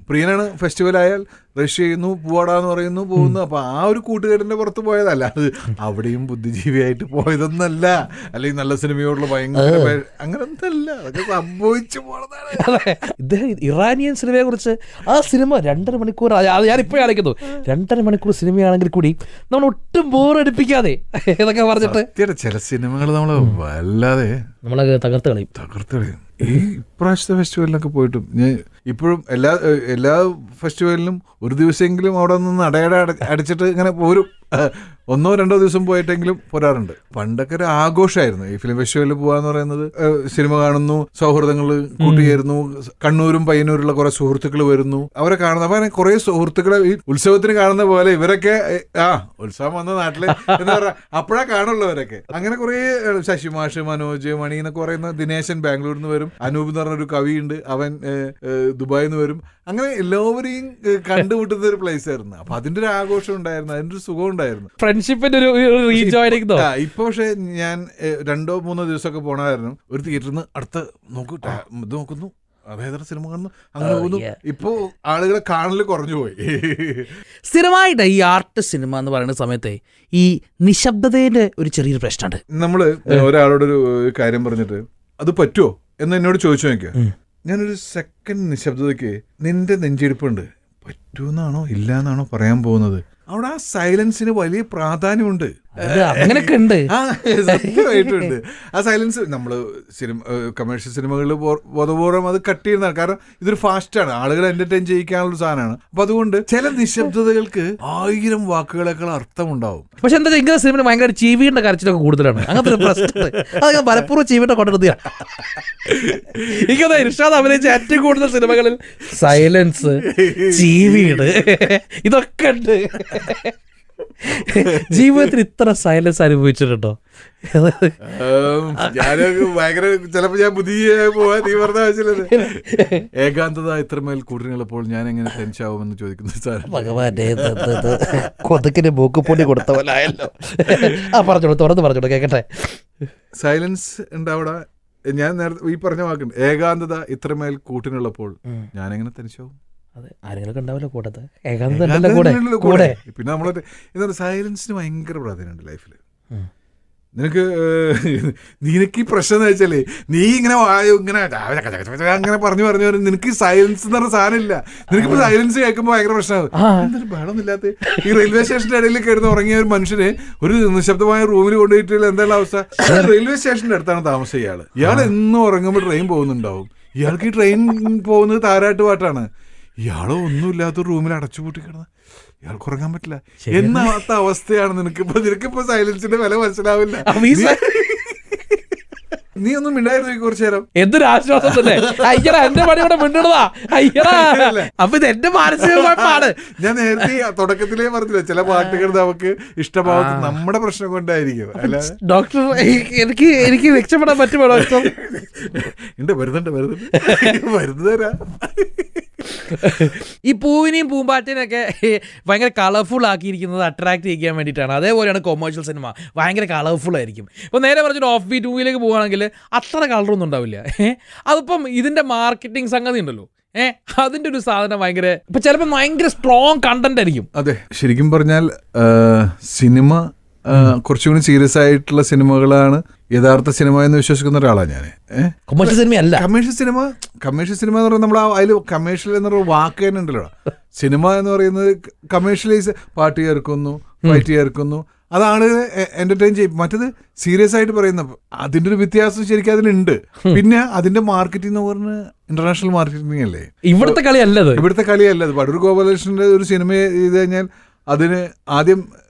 S2: പ്രിയനാണ് ഫെസ്റ്റിവൽ ആയാൽ റഷ് ചെയ്യുന്നു, പൂവാടാന്ന് പറയുന്നു, പോകുന്നു. അപ്പൊ ആ ഒരു കൂട്ടുകാരന്റെ പുറത്ത് പോയതല്ല, അത് അവിടെയും ബുദ്ധിജീവിയായിട്ട് പോയതൊന്നല്ല, അല്ലെങ്കിൽ നല്ല സിനിമയോടുള്ള ഭയങ്കര അങ്ങനൊന്നല്ല, അതൊക്കെ സംഭവിച്ചു പോണതാണ്.
S1: ഇദ്ദേഹം ഇറാനിയൻ സിനിമയെ കുറിച്ച്, ആ സിനിമ 2.5 മണിക്കൂർ, ഞാനിപ്പോഴും അടയ്ക്കുന്നു, 2.5 മണിക്കൂർ സിനിമയാണെങ്കിൽ കൂടി നമ്മൾ ഒട്ടും ബോറടിപ്പിക്കാതെ ഇതൊക്കെ പറഞ്ഞിട്ട്
S2: ചില സിനിമകൾ നമ്മള് വല്ലാതെ
S1: നമ്മളെ തകർത്ത് കളയും.
S2: ഈ ഇപ്രാവശ്യത്തെ ഫെസ്റ്റിവലിനൊക്കെ പോയിട്ടും ഞാൻ ഇപ്പോഴും എല്ലാ ഫെസ്റ്റിവലിനും ഒരു ദിവസമെങ്കിലും അവിടെ നിന്ന് അടച്ചിട്ട് ഇങ്ങനെ പോരും. 1-2 ദിവസം പോയിട്ടെങ്കിലും പോരാറുണ്ട്. പണ്ടൊക്കെ ഒരു ആഘോഷമായിരുന്നു ഈ ഫിലിം ഫെസ്റ്റിവലിൽ പോകാന്ന് പറയുന്നത്. സിനിമ കാണുന്നു, സൗഹൃദങ്ങൾ കൂട്ടിയേരുന്നു, കണ്ണൂരും പയ്യന്നൂരുള്ള കുറെ സുഹൃത്തുക്കൾ വരുന്നു, അവരെ കാണുന്നു. അപ്പൊ കുറെ സുഹൃത്തുക്കളെ ഈ ഉത്സവത്തിന് കാണുന്ന പോലെ ഇവരൊക്കെ ഉത്സവം വന്ന നാട്ടില് എന്ന് പറഞ്ഞാൽ അപ്പോഴാ കാണുള്ളവരൊക്കെ. അങ്ങനെ കുറെ ശശിമാഷ്, മനോജ്, മണി എന്നൊക്കെ പറയുന്ന, ദിനേശൻ ബാംഗ്ലൂരിൽ നിന്ന് വരും, അനൂപ് എന്ന് പറഞ്ഞൊരു കവിയുണ്ട്, അവൻ ദുബായിൽ നിന്ന് വരും. അങ്ങനെ എല്ലാവരെയും കണ്ടുമുട്ടുന്ന ഒരു പ്ലേസ് ആയിരുന്നു. അപ്പൊ അതിന്റെ ഒരു ആഘോഷം ഉണ്ടായിരുന്നു, അതിന്റെ ഒരു സുഖം ഉണ്ടായിരുന്നു,
S1: ഫ്രണ്ട്ഷിപ്പിന്റെ ഒരു റീജോയിനിങ്.
S2: ഇപ്പൊ പക്ഷെ ഞാൻ 2-3 ദിവസമൊക്കെ പോണായിരുന്നു. ഒരു തിയേറ്ററിൽ നിന്ന് അടുത്ത ഇത് നോക്കുന്നു, അതേതര സിനിമ കാണുന്നു, അങ്ങനെ പോകുന്നു. ഇപ്പൊ ആളുകളെ കാണല് കുറഞ്ഞു പോയി.
S1: സ്ഥിരമായിട്ട് ഈ ആർട്ട് സിനിമ എന്ന് പറയുന്ന സമയത്തെ ഈ നിശബ്ദതയുടെ ഒരു ചെറിയൊരു പ്രശ്നമുണ്ട്.
S2: നമ്മള് ഒരാളോടൊരു കാര്യം പറഞ്ഞിട്ട് അത് പറ്റുമോ എന്ന് എന്നോട് ചോദിച്ചു നോക്കിയാ, ഞാനൊരു സെക്കൻഡ് നിശബ്ദതയ്ക്ക് നിന്റെ നെഞ്ചിടിപ്പുണ്ട്, പറ്റൂന്നാണോ ഇല്ലാന്നാണോ പറയാൻ പോകുന്നത്, അവിടെ ആ സൈലൻസിന് വലിയ പ്രാധാന്യമുണ്ട്.
S1: അങ്ങനെയൊക്കെ ഉണ്ട്,
S2: സത്യമായിട്ടുണ്ട്. ആ സൈലൻസ് നമ്മള് കമേഴ്ഷ്യൽ സിനിമകളിൽ ബോധപൂർവ്വം അത് കട്ട് ചെയ്യുന്നതാണ്. കാരണം ഇതൊരു ഫാസ്റ്റാണ്, ആളുകളെ എന്റർടൈൻ ചെയ്യിക്കാനുള്ള സാധനമാണ്. അപ്പൊ അതുകൊണ്ട് ചില നിശബ്ദതകൾക്ക് 1000 വാക്കുകളേക്കാൾ അർത്ഥമുണ്ടാവും.
S1: പക്ഷെ എന്താ ഇങ്ങനെ സിനിമ ഭയങ്കര ചീവീന്റെ കരച്ചിലൊക്കെ കൂടുതലാണ്. അങ്ങനത്തെ ഒരു പ്രശ്നം അത് ഞാൻ പലപ്പോഴും ചീവീന്റെ കൊണ്ടെടുത്തിയാണ്. എനിക്കതാ ഇർഷാദ് അഭിനയിച്ച ഏറ്റവും കൂടുതൽ സിനിമകളിൽ സൈലൻസ്, ചീവീട്, ഇതൊക്കെ ഉണ്ട്. ജീവിതത്തിൽ ഇത്ര സൈലൻസ് അനുഭവിച്ചിട്ടുണ്ടോ?
S2: ഞാനൊക്കെ ഭയങ്കര ചിലപ്പോ ഞാൻ പുതിയ പോവാ, നീ പറഞ്ഞ ആവശ്യമില്ല. ഏകാന്തത ഇത്രമേൽ കൂട്ടിനുള്ളപ്പോൾ ഞാൻ എങ്ങനെ ടെൻഷാവുമെന്ന് ചോദിക്കുന്ന
S1: ഭഗവാന്റെ കൊതുക്കിന് മൂക്കുപൊടി കൊടുത്ത പോലെ ആയല്ലോ. പറഞ്ഞോളൂ, തുറന്ന് പറഞ്ഞോളൂ, കേക്കട്ടെ.
S2: സൈലൻസ് ഉണ്ട് അവിടെ. ഞാൻ നേരത്തെ ഈ പറഞ്ഞ വാക്കുണ്ട്, ഏകാന്തത ഇത്രമേൽ കൂട്ടിനുള്ളപ്പോൾ ഞാൻ എങ്ങനെ തനിച്ചാവും.
S1: ആരെങ്കിലും ഉണ്ടാവില്ല കൂട്ടത്ത്, കൂടെ.
S2: പിന്നെ നമ്മളൊരു എന്താ സൈലൻസിന് ഭയങ്കര പ്രാധാന്യമുണ്ട് ലൈഫിൽ. നിനക്ക് ഈ പ്രശ്നം എന്ന് വെച്ചാലേ, നീ ഇങ്ങനെ ഇങ്ങനെ അങ്ങനെ പറഞ്ഞു നിനക്ക് സൈലൻസ് എന്ന് പറഞ്ഞ സാധനമില്ല. നിനക്കിപ്പോ സൈലൻസ് കേൾക്കുമ്പോൾ ഭയങ്കര പ്രശ്നമാകും. എന്തൊരു ബഹളമില്ലാത്ത ഈ റെയിൽവേ സ്റ്റേഷന്റെ ഇടയിൽ കിടന്ന് ഉറങ്ങിയ ഒരു മനുഷ്യനെ ഒരു നിശബ്ദമായ റൂമിൽ കൊണ്ടുപോയിട്ട് എന്താണ് അവസ്ഥ? റെയിൽവേ സ്റ്റേഷന്റെ അടുത്താണ് താമസം ഇയാൾ എന്നും ഉറങ്ങുമ്പോൾ ട്രെയിൻ പോകുന്നുണ്ടാവും. ഇയാൾക്ക് ഈ ട്രെയിൻ പോകുന്നത് താരാട്ട് പാട്ടാണ്. ഇയാളോ ഒന്നുമില്ലാത്ത റൂമിൽ അടച്ചുപൂട്ടി കിടന്ന് ഇയാൾക്ക് ഉറങ്ങാൻ പറ്റില്ല എന്നാത്ത അവസ്ഥയാണ്. നിനക്കിപ്പോ സൈലൻസിന്റെ വില മനസ്സിലാവില്ല. നീ ഒന്നും മിണ്ടായിരുന്നു കുറച്ചു നേരം.
S1: എന്തൊരു ആശ്വാസം തന്നെ. എന്റെ പണി ഇവിടെ മിണ്ടണതാ. അപ്പൊ ഇത് എന്റെ മാനസികമാണ്.
S2: ഞാൻ നേരത്തെ തുടക്കത്തിലേ പറഞ്ഞില്ല, ചില പാട്ടുകൾ നമുക്ക് ഇഷ്ടമാവുന്നത് നമ്മുടെ പ്രശ്നം കൊണ്ടായിരിക്കും. അല്ല
S1: ഡോക്ടർ, എനിക്ക് രക്ഷപ്പെടാൻ പറ്റുമോ ഡോക്ടർ?
S2: ഉണ്ട്, മരുന്ന് തരാം.
S1: ഈ പൂവിനെയും പൂമ്പാറ്റിനെയൊക്കെ ഭയങ്കര കളർഫുൾ ആക്കിയിരിക്കുന്നത് അട്രാക്ട് ചെയ്യാൻ വേണ്ടിയിട്ടാണ്. അതേപോലെയാണ് കൊമേഴ്ഷ്യൽ സിനിമ, ഭയങ്കര കളർഫുൾ ആയിരിക്കും. ഇപ്പോൾ നേരെ പറഞ്ഞൊരു ഓഫ് ബീറ്റ് മൂവിയിലേക്ക് പോവുകയാണെങ്കിൽ അത്ര കളറൊന്നും ഉണ്ടാവില്ല. അതിപ്പം ഇതിൻ്റെ മാർക്കറ്റിംഗ് സംഗതി ഉണ്ടല്ലോ, അതിൻ്റെ ഒരു സാധനം ഭയങ്കര ഇപ്പം ചിലപ്പോൾ ഭയങ്കര സ്ട്രോങ് കണ്ടന്റ് ആയിരിക്കും.
S2: അതെ, ശരിക്കും പറഞ്ഞാൽ സിനിമ കുറച്ചുകൂടി സീരിയസ് ആയിട്ടുള്ള സിനിമകളാണ് യഥാർത്ഥ സിനിമ എന്ന് വിശ്വസിക്കുന്ന ഒരാളാണ് ഞാൻ.
S1: കമേഴ്ഷ്യൽ സിനിമയല്ല.
S2: കമേഴ്ഷ്യൽ സിനിമ എന്ന് പറയുന്നത് നമ്മൾ അതിൽ കമേഴ്ഷ്യൽ എന്നൊരു വാക്ക് തന്നെ ഉണ്ടല്ലോ. സിനിമ എന്ന് പറയുന്നത് കമേഴ്ഷ്യലൈസ്, പാട്ട് ചേർക്കുന്നു, ഫൈറ്റ് ചേർക്കുന്നു, അതാണ് എന്റർടൈൻ ചെയ്യും. മറ്റത് സീരിയസ് ആയിട്ട് പറയുന്ന അതിന്റെ ഒരു വ്യത്യാസം ശരിക്കും അതിനുണ്ട്. പിന്നെ അതിന്റെ മാർക്കറ്റിംഗ് എന്ന് പറഞ്ഞ ഇന്റർനാഷണൽ മാർക്കറ്റിംഗ് അല്ലേ, ഇവിടുത്തെ കളിയല്ലത്. പടൂർ ഗോപാലകൃഷ്ണന്റെ ഒരു സിനിമ ചെയ്ത് കഴിഞ്ഞാൽ അതിന് ആദ്യം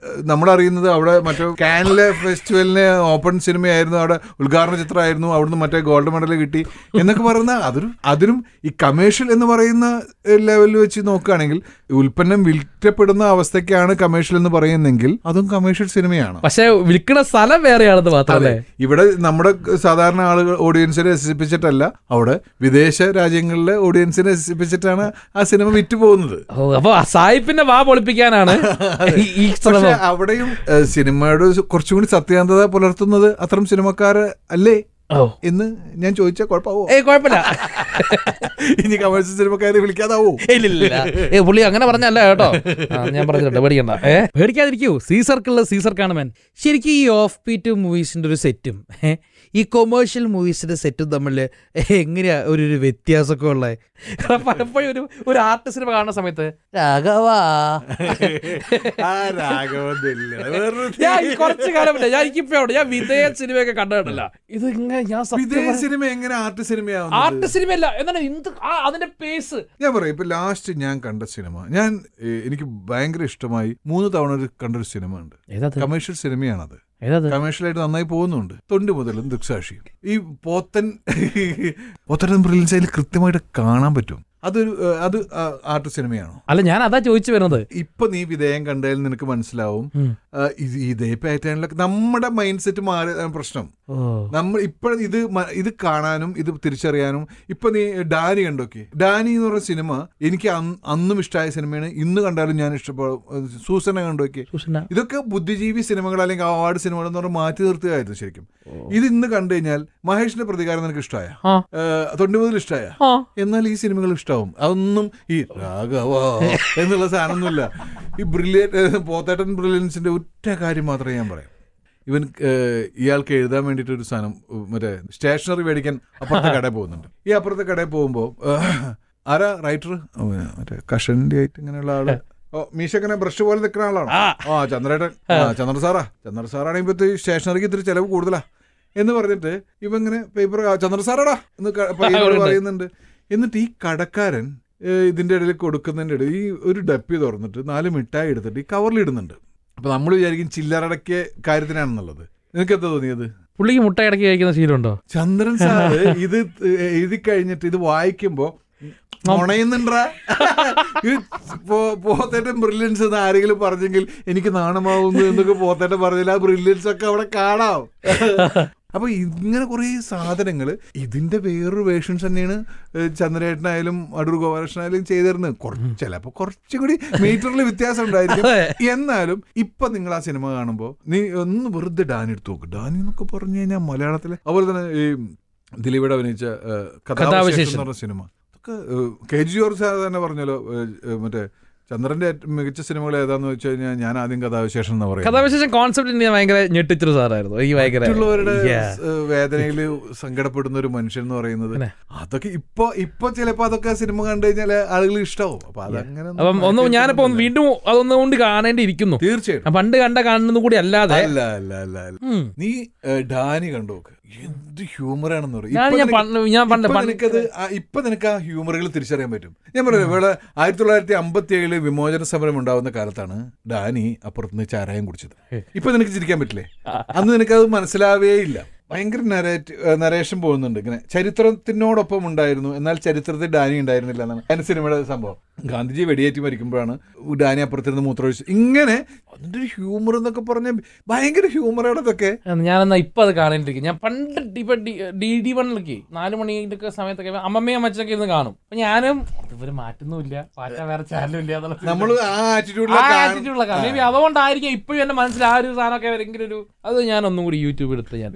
S2: നമ്മളറിയുന്നത് അവിടെ മറ്റേ കാനിലെ ഫെസ്റ്റിവലിന് ഓപ്പൺ സിനിമയായിരുന്നു, അവിടെ ഉദ്ഘാടന ചിത്രമായിരുന്നു, അവിടുന്ന് മറ്റേ ഗോൾഡ് മെഡൽ കിട്ടി എന്നൊക്കെ പറയുന്ന അതിനും ഈ കമേഴ്ഷ്യൽ എന്ന് പറയുന്ന ലെവലിൽ വെച്ച് നോക്കുകയാണെങ്കിൽ ഉൽപ്പന്നം വിൽക്കപ്പെടുന്ന അവസ്ഥയ്ക്കാണ് കമേഴ്ഷ്യൽ എന്ന് പറയുന്നെങ്കിൽ അതും കമേഴ്ഷ്യൽ സിനിമയാണ്.
S1: പക്ഷെ വിൽക്കുന്ന സ്ഥലം വേറെയാണെന്ന് മാത്രമല്ലേ.
S2: ഇവിടെ നമ്മുടെ സാധാരണ ആളുകൾ ഓഡിയൻസിനെ രസിപ്പിച്ചിട്ടല്ല, അവിടെ വിദേശ രാജ്യങ്ങളിലെ ഓഡിയൻസിനെ രസിപ്പിച്ചിട്ടാണ് ആ സിനിമ വിറ്റ് പോകുന്നത്.
S1: അപ്പൊ സായിപ്പിന്റെ വാ പൊളിപ്പിക്കാനാണ്
S2: പക്ഷെ അവിടെയും സിനിമയുടെ കുറച്ചും കൂടി സത്യാന്തത പുലർത്തുന്നത് അത്തരം സിനിമക്കാര് അല്ലേ എന്ന് ഞാൻ ചോദിച്ചാൽ കുഴപ്പമാവോ?
S1: കുഴപ്പമില്ല.
S2: ഇനി കമേഴ്ഷ്യൽ സിനിമക്കാരെ വിളിക്കാതാവോ?
S1: ഇല്ല പുള്ളി അങ്ങനെ പറഞ്ഞല്ല കേട്ടോ, ഞാൻ പറഞ്ഞിട്ടുണ്ട്, പേടിക്കണ്ട. പേടിക്കാതിരിക്കൂ. സീസർക്കുള്ള സീസർ കാണുവാൻ. ശരിക്കും ഈ ഓഫ് ബീറ്റ് മൂവീസിന്റെ ഒരു സെറ്റും ഈ കൊമേഴ്ഷ്യൽ മൂവീസിന്റെ സെറ്റും തമ്മിൽ എങ്ങനെയാ ഒരു വ്യത്യാസമൊക്കെ ഉള്ളത്? പലപ്പോഴും ഒരു ആർട്ട് സിനിമ കാണുന്ന സമയത്ത് ഞാൻ കുറച്ച് കാലം ഞാൻ എനിക്കിപ്പോഴുണ്ട്, ഞാൻ വിദേശ സിനിമയൊക്കെ കണ്ടിട്ടില്ല. ഇത്
S2: സിനിമ എങ്ങനെ ആർട്ട് സിനിമയാവും?
S1: ആർട്ട് സിനിമയല്ല, എന്താണ് അതിന്റെ പേസ്.
S2: ഞാൻ പറയാം, ഇപ്പൊ ലാസ്റ്റ് ഞാൻ കണ്ട സിനിമ, എനിക്ക് ഭയങ്കര ഇഷ്ടമായി 3 തവണ കണ്ടൊരു സിനിമ ഉണ്ട്. കമേഴ്ഷ്യൽ സിനിമയാണത്. കമേഴ്ഷ്യലായിട്ട് നന്നായി പോകുന്നുണ്ട്. തൊണ്ടി മുതലും ദൃക്സാക്ഷിയും. ഈ പോത്തൻ ബ്രില്യൻസ് അതിൽ കൃത്യമായിട്ട് കാണാൻ പറ്റും. അത് ആർട്ട് സിനിമയാണോ?
S1: അല്ല, ഞാൻ അതാ ചോദിച്ചു വരുന്നത്.
S2: ഇപ്പൊ നീ വിധേയം കണ്ടാൽ നിനക്ക് മനസ്സിലാവും ഇതേ പാറ്റേണിലൊക്കെ നമ്മുടെ മൈൻഡ് സെറ്റ് മാറിയ പ്രശ്നം. നമ്മൾ ഇപ്പോൾ ഇത് കാണാനും ഇത് തിരിച്ചറിയാനും. ഇപ്പൊ നീ ഡാനി കണ്ടോക്കെ. ഡാനി എന്ന് പറഞ്ഞ സിനിമ എനിക്ക് അന്നും ഇഷ്ടമായ സിനിമയാണ്, ഇന്ന് കണ്ടാലും ഞാൻ ഇഷ്ടപ്പെടും. സൂസനെ കണ്ടോക്കെ. ഇതൊക്കെ ബുദ്ധിജീവി സിനിമകൾ അല്ലെങ്കിൽ അവാർഡ് സിനിമകൾ എന്ന് പറഞ്ഞാൽ മാറ്റി നിർത്തുകയായിരുന്നു ശരിക്കും. ഇത് ഇന്ന് കണ്ടു കഴിഞ്ഞാൽ മഹേഷിന്റെ പ്രതികാരം നിനക്ക് ഇഷ്ടമായ, തൊണ്ടി മുതൽ ഇഷ്ടമായ, എന്നാൽ ഈ സിനിമകൾ ഇഷ്ടമാവും. അതൊന്നും ഈ രാഘവ എന്നുള്ള സാധനമൊന്നുമില്ല. ഈ പോത്തേട്ടൻ ബ്രില്യൻസിന്റെ ഒറ്റ കാര്യം മാത്രമേ ഞാൻ പറയാം. ഇയാൾക്ക് എഴുതാൻ വേണ്ടിയിട്ട് ഒരു സാധനം, മറ്റേ സ്റ്റേഷനറി മേടിക്കാൻ അപ്പുറത്തെ കടയിൽ പോകുന്നുണ്ട്. ഈ അപ്പുറത്തെ കടയിൽ പോകുമ്പോൾ ആരാ റൈറ്റർ, മറ്റേ കഷന്റെ ആയിട്ട് ഇങ്ങനെയുള്ള ആള്, മീശക്കനെ ബ്രഷ് പോലെ നിൽക്കുന്ന ആളാണ്. ചന്ദ്രേട്ടൻ, ചന്ദ്ര സാറാണെങ്കിൽ ഇപ്പൊ സ്റ്റേഷനറിക്ക് ഇത്തിരി ചെലവ് കൂടുതലാ എന്ന് പറഞ്ഞിട്ട് ഇവങ്ങനെ പേപ്പർ ചന്ദ്ര സാറാടാ എന്ന് പറയുന്നുണ്ട്. എന്നിട്ട് ഈ കടക്കാരൻ ഇതിന്റെ ഇടയിൽ കൊടുക്കുന്നതിന്റെ ഇടയിൽ ഈ ഒരു ഡപ്പി തുറന്നിട്ട് 4 മിഠായി എടുത്തിട്ട് ഈ കവറിലിടുന്നുണ്ട്. അപ്പൊ നമ്മൾ വിചാരിക്കും ചില്ലറടക്കിയ കാര്യത്തിനാണെന്നുള്ളത്. നിനക്ക് എന്താ തോന്നിയത്?
S1: പുള്ളിക്ക് മുട്ട ഇടയ്ക്ക് കഴിക്കുന്ന ശീലമുണ്ടോ?
S2: ചന്ദ്രൻ സാറ് ഇത് എഴുതി കഴിഞ്ഞിട്ട് ഇത് വായിക്കുമ്പോ നുണയുന്നുണ്ടാ. പോത്തേട്ടൻ ബ്രില്യൻസ് എന്ന് ആരെങ്കിലും പറഞ്ഞെങ്കിൽ എനിക്ക് നാണമാവുന്നു എന്നൊക്കെ പോത്തേട്ടൻ പറഞ്ഞില്ല. ആ ബ്രില്യൻസ് ഒക്കെ അവിടെ കാണാം. അപ്പൊ ഇങ്ങനെ കുറെ സാധനങ്ങൾ ഇതിന്റെ വേറൊരു വേർഷൻസ് തന്നെയാണ് ചന്ദ്രേട്ടനായാലും അടൂർ ഗോപാലകൃഷ്ണനായാലും ചെയ്തിരുന്നത്. ചിലപ്പോ കുറച്ചും കൂടി മീറ്ററിൽ വ്യത്യാസം ഉണ്ടായിരിക്കും. എന്നാലും ഇപ്പൊ നിങ്ങൾ ആ സിനിമ കാണുമ്പോ നീ ഒന്ന് വെറുതെ ഡാനി എടുത്ത് നോക്ക്. ഡാനി എന്നൊക്കെ പറഞ്ഞു കഴിഞ്ഞാൽ മലയാളത്തിലെ, അതുപോലെ തന്നെ ഈ ദിലീപിയുടെ അഭിനയിച്ച കഥാവിശേഷം എന്ന് പറഞ്ഞ സിനിമ, അതൊക്കെ KG ജോർജ് തന്നെ പറഞ്ഞല്ലോ, മറ്റേ ചന്ദ്രന്റെ മികച്ച സിനിമകൾ ഏതാന്ന് വെച്ച് കഴിഞ്ഞാൽ ഞാൻ ആദ്യം കഥാവിശേഷം എന്ന് പറയും.
S1: കഥാവിശേഷം കോൺസെപ്റ്റ് ഭയങ്കര ഞെട്ടിച്ചൊരു സാറായിരുന്നു. ഈ
S2: മറ്റുള്ളവരുടെ വേദനയില് സങ്കടപ്പെടുന്ന ഒരു മനുഷ്യൻ എന്ന് പറയുന്നത് അതൊക്കെ ഇപ്പൊ ചിലപ്പോ അതൊക്കെ സിനിമ കണ്ടു കഴിഞ്ഞാൽ ആളുകൾ ഇഷ്ടാവും. അപ്പൊ അതങ്ങനെ
S1: ഞാനിപ്പോ വീണ്ടും അതൊന്നുകൊണ്ട് കാണേണ്ടിയിരിക്കുന്നു.
S2: തീർച്ചയായിട്ടും
S1: പണ്ട് കാണുന്നത് കൂടി അല്ലാതെ.
S2: അല്ല നീ ഡാനി കണ്ടു നോക്ക്, എന്ത് ഹ്യൂമറാണെന്ന് പറയും. ഇപ്പൊ നിനക്ക് ആ ഹ്യൂമറുകൾ തിരിച്ചറിയാൻ പറ്റും. ഞാൻ പറയാം, ഇവിടെ 1957 വിമോചന സമരം ഉണ്ടാവുന്ന കാലത്താണ് ഡാനി അപ്പുറത്തുനിന്ന് ചാരായം കുടിച്ചത്. ഇപ്പൊ നിനക്ക് ചിരിക്കാൻ പറ്റില്ലേ? അന്ന് നിനക്കത് മനസ്സിലാവേ ഇല്ല. ഭയങ്കര നരേഷൻ പോകുന്നുണ്ട്. ഇങ്ങനെ ചരിത്രത്തിനോടൊപ്പം ഉണ്ടായിരുന്നു, എന്നാൽ ചരിത്രത്തിൽ ഡാനി ഉണ്ടായിരുന്നില്ല എന്നാണ് അതിന്റെ സിനിമയുടെ സംഭവം. ഗാന്ധിജി വെടിയേറ്റി മരിക്കുമ്പോഴാണ് ഡാനി അപ്പുറത്തിരുന്ന് മൂത്രമൊഴിച്ചു. ഇങ്ങനെ അതിന്റെ ഒരു ഹ്യൂമർ എന്നൊക്കെ പറഞ്ഞാൽ ഭയങ്കര ഹ്യൂമറാണ് ഇതൊക്കെ.
S1: ഞാനെന്നാ ഇപ്പൊ അത് കാണേണ്ടിരിക്കും. ഞാൻ പണ്ട് ഇപ്പൊ DD1 4 മണിയൊക്കെ സമയത്തൊക്കെ അമ്മമ്മയും അച്ഛനൊക്കെ ഇരുന്ന് കാണും. അപ്പൊ ഞാനും ഇവര് മാറ്റുന്നുമില്ല, പാറ്റാൻ വേറെ ചാനലും ഇല്ല,
S2: നമ്മള് ആ ആറ്റിറ്റ്യൂഡിലുള്ള
S1: കാണും. മേ ബി അതുകൊണ്ടായിരിക്കും ഇപ്പോഴും എന്റെ മനസ്സിൽ ആ ഒരു സാധനമൊക്കെ ഭയങ്കര ഒരു അത് ഞാൻ ഒന്നും കൂടി യൂട്യൂബ് എടുത്ത് ഞാൻ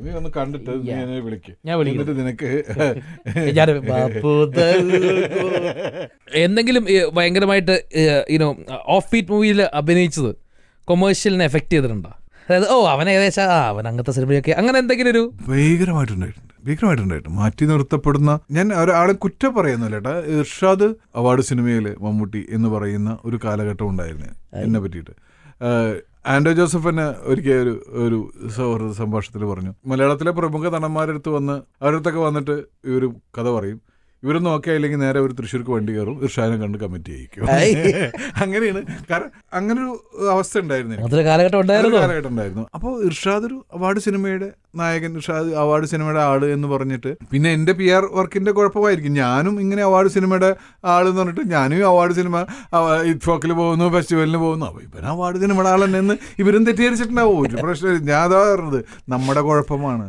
S2: നീ ഒന്ന് കണ്ടിട്ട്
S1: ഞാൻ വിളിക്കും
S2: നിനക്ക്
S1: എന്തെങ്കിലും ഭയങ്കരമായിട്ട് ഓഫ് ബീറ്റ് മൂവിയിൽ അഭിനയിച്ചത് കൊമേഴ്ഷ്യലിനെ എഫക്ട് ചെയ്തിട്ടുണ്ടോ? അതായത് അവൻ ഏകദേശം അവൻ അങ്ങനത്തെ സിനിമയൊക്കെ അങ്ങനെ എന്തെങ്കിലും ഒരു
S2: ഭീകരമായിട്ടുണ്ടായിട്ട് മാറ്റി നിർത്തപ്പെടുന്ന, ഞാൻ ഒരാളെ കുറ്റം പറയുന്നില്ല കേട്ടാ. ഇർഷാദ് അവാർഡ് സിനിമയില് മമ്മൂട്ടി എന്ന് പറയുന്ന ഒരു കാലഘട്ടം ഉണ്ടായിരുന്നു എന്നെ പറ്റിയിട്ട്. ആൻഡോ ജോസഫ് എന്നെ ഒരിക്കൽ ഒരു സൗഹൃദ സംഭാഷണത്തിൽ പറഞ്ഞു, മലയാളത്തിലെ പ്രമുഖ നടന്മാരടുത്ത് അവരടുത്തൊക്കെ വന്നിട്ട് ഈ ഒരു കഥ പറയും, ഇവരൊന്നും ഓക്കെ ആയില്ലെങ്കിൽ നേരെ ഒരു തൃശ്ശൂർക്ക് വണ്ടി കയറും, ഇർഷാദിനെ കണ്ട് കമ്മിറ്റ് ചെയ്യിക്കും. അങ്ങനെയാണ്. കാരണം അങ്ങനൊരു അവസ്ഥ ഉണ്ടായിരുന്നു,
S1: കാലഘട്ടം
S2: ഉണ്ടായിരുന്നു. അപ്പോൾ ഇർഷാദ് ഒരു അവാർഡ് സിനിമയുടെ നായകൻ, ഇർഷാദ് അവാർഡ് സിനിമയുടെ ആള് എന്ന് പറഞ്ഞിട്ട്, പിന്നെ എൻ്റെ PR വർക്കിന്റെ കുഴപ്പമായിരിക്കും, ഞാനും ഇങ്ങനെ അവാർഡ് സിനിമയുടെ ആളെന്ന് പറഞ്ഞിട്ട് ഞാനും അവാർഡ് സിനിമ ഇറ്റ്ഫോക്കിൽ പോകുന്നു, ഫെസ്റ്റിവലിന് പോകുന്നു, അപ്പോൾ ഇവൻ അവാർഡ് സിനിമയുടെ ആളെന്ന് ഇവരും തെറ്റിദ്ധരിച്ചിട്ടുണ്ടാവും. ഒരു പ്രശ്നം ഞാൻ അതാ പറഞ്ഞത്, നമ്മുടെ കുഴപ്പമാണ്.